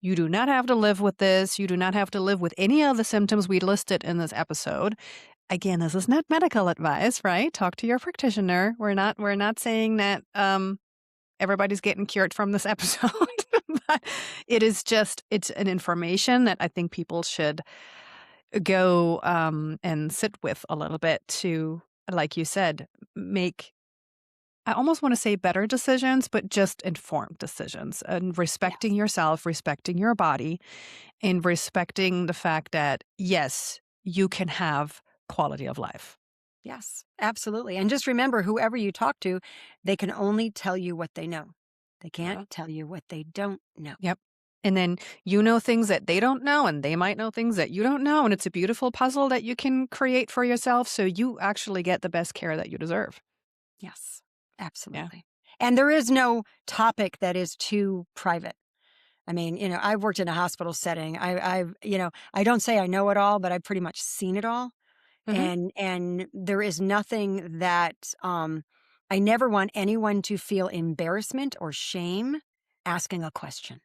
You do not have to live with this. You do not have to live with any of the symptoms we listed in this episode. Again, this is not medical advice, right? Talk to your practitioner. We're not saying that everybody's getting cured from this episode. But it's an information that I think people should go and sit with a little bit to, like you said, make, I almost want to say better decisions, but just informed decisions and respecting Yes. yourself, respecting your body, and respecting the fact that, yes, you can have quality of life. Yes, absolutely. And just remember, whoever you talk to, they can only tell you what they know. They can't Uh-huh. tell you what they don't know. Yep. And then you know things that they don't know, and they might know things that you don't know. And it's a beautiful puzzle that you can create for yourself so you actually get the best care that you deserve. Yes, Yeah. absolutely. And there is no topic that is too private. I mean, I've worked in a hospital setting. I don't say I know it all, but I've pretty much seen it all. Hmm. And there is nothing that I never want anyone to feel embarrassment or shame asking a question.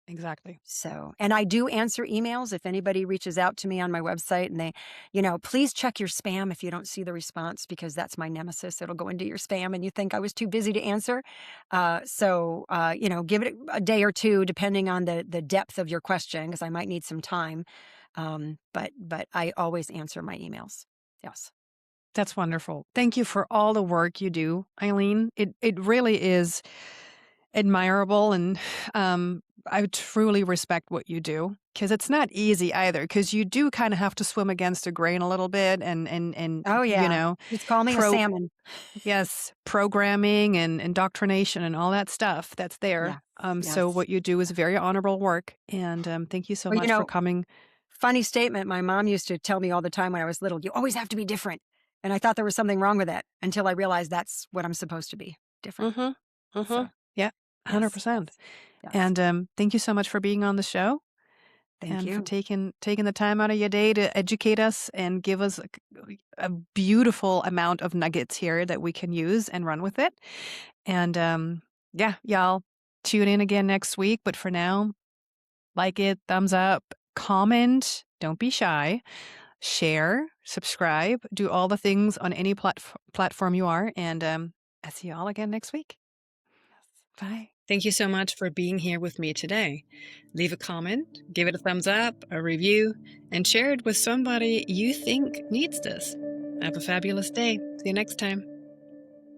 Exactly. So, and I do answer emails if anybody reaches out to me on my website and they, please check your spam if you don't see the response because that's my nemesis. It'll go into your spam and you think I was too busy to answer. Give it a day or two depending on the depth of your question because I might need some time. But I always answer my emails. Yes. That's wonderful. Thank you for all the work you do, Eileen. It really is admirable, and I truly respect what you do because it's not easy either. Because you do kind of have to swim against the grain a little bit, and Oh yeah. Just call me a pro salmon. yes, programming and indoctrination and all that stuff that's there. Yes. So Yes. what you do is very honorable work, and thank you so Well, much for coming. funny statement. My mom used to tell me all the time when I was little, you always have to be different. And I thought there was something wrong with that until I realized that's what I'm supposed to be different. Mm-hmm. Mm-hmm. So, Yeah, yes, 100%. yes, yes. And thank you so much for being on the show Thank and for you. taking the time out of your day to educate us and give us a beautiful amount of nuggets here that we can use and run with it. And yeah, y'all tune in again next week. But for now, like it, thumbs up, comment, don't be shy, share, subscribe, do all the things on any platform you are. And I'll see you all again next week. Bye. Thank you so much for being here with me today. Leave a comment, give it a thumbs up, a review, and share it with somebody you think needs this. Have a fabulous day. See you next time.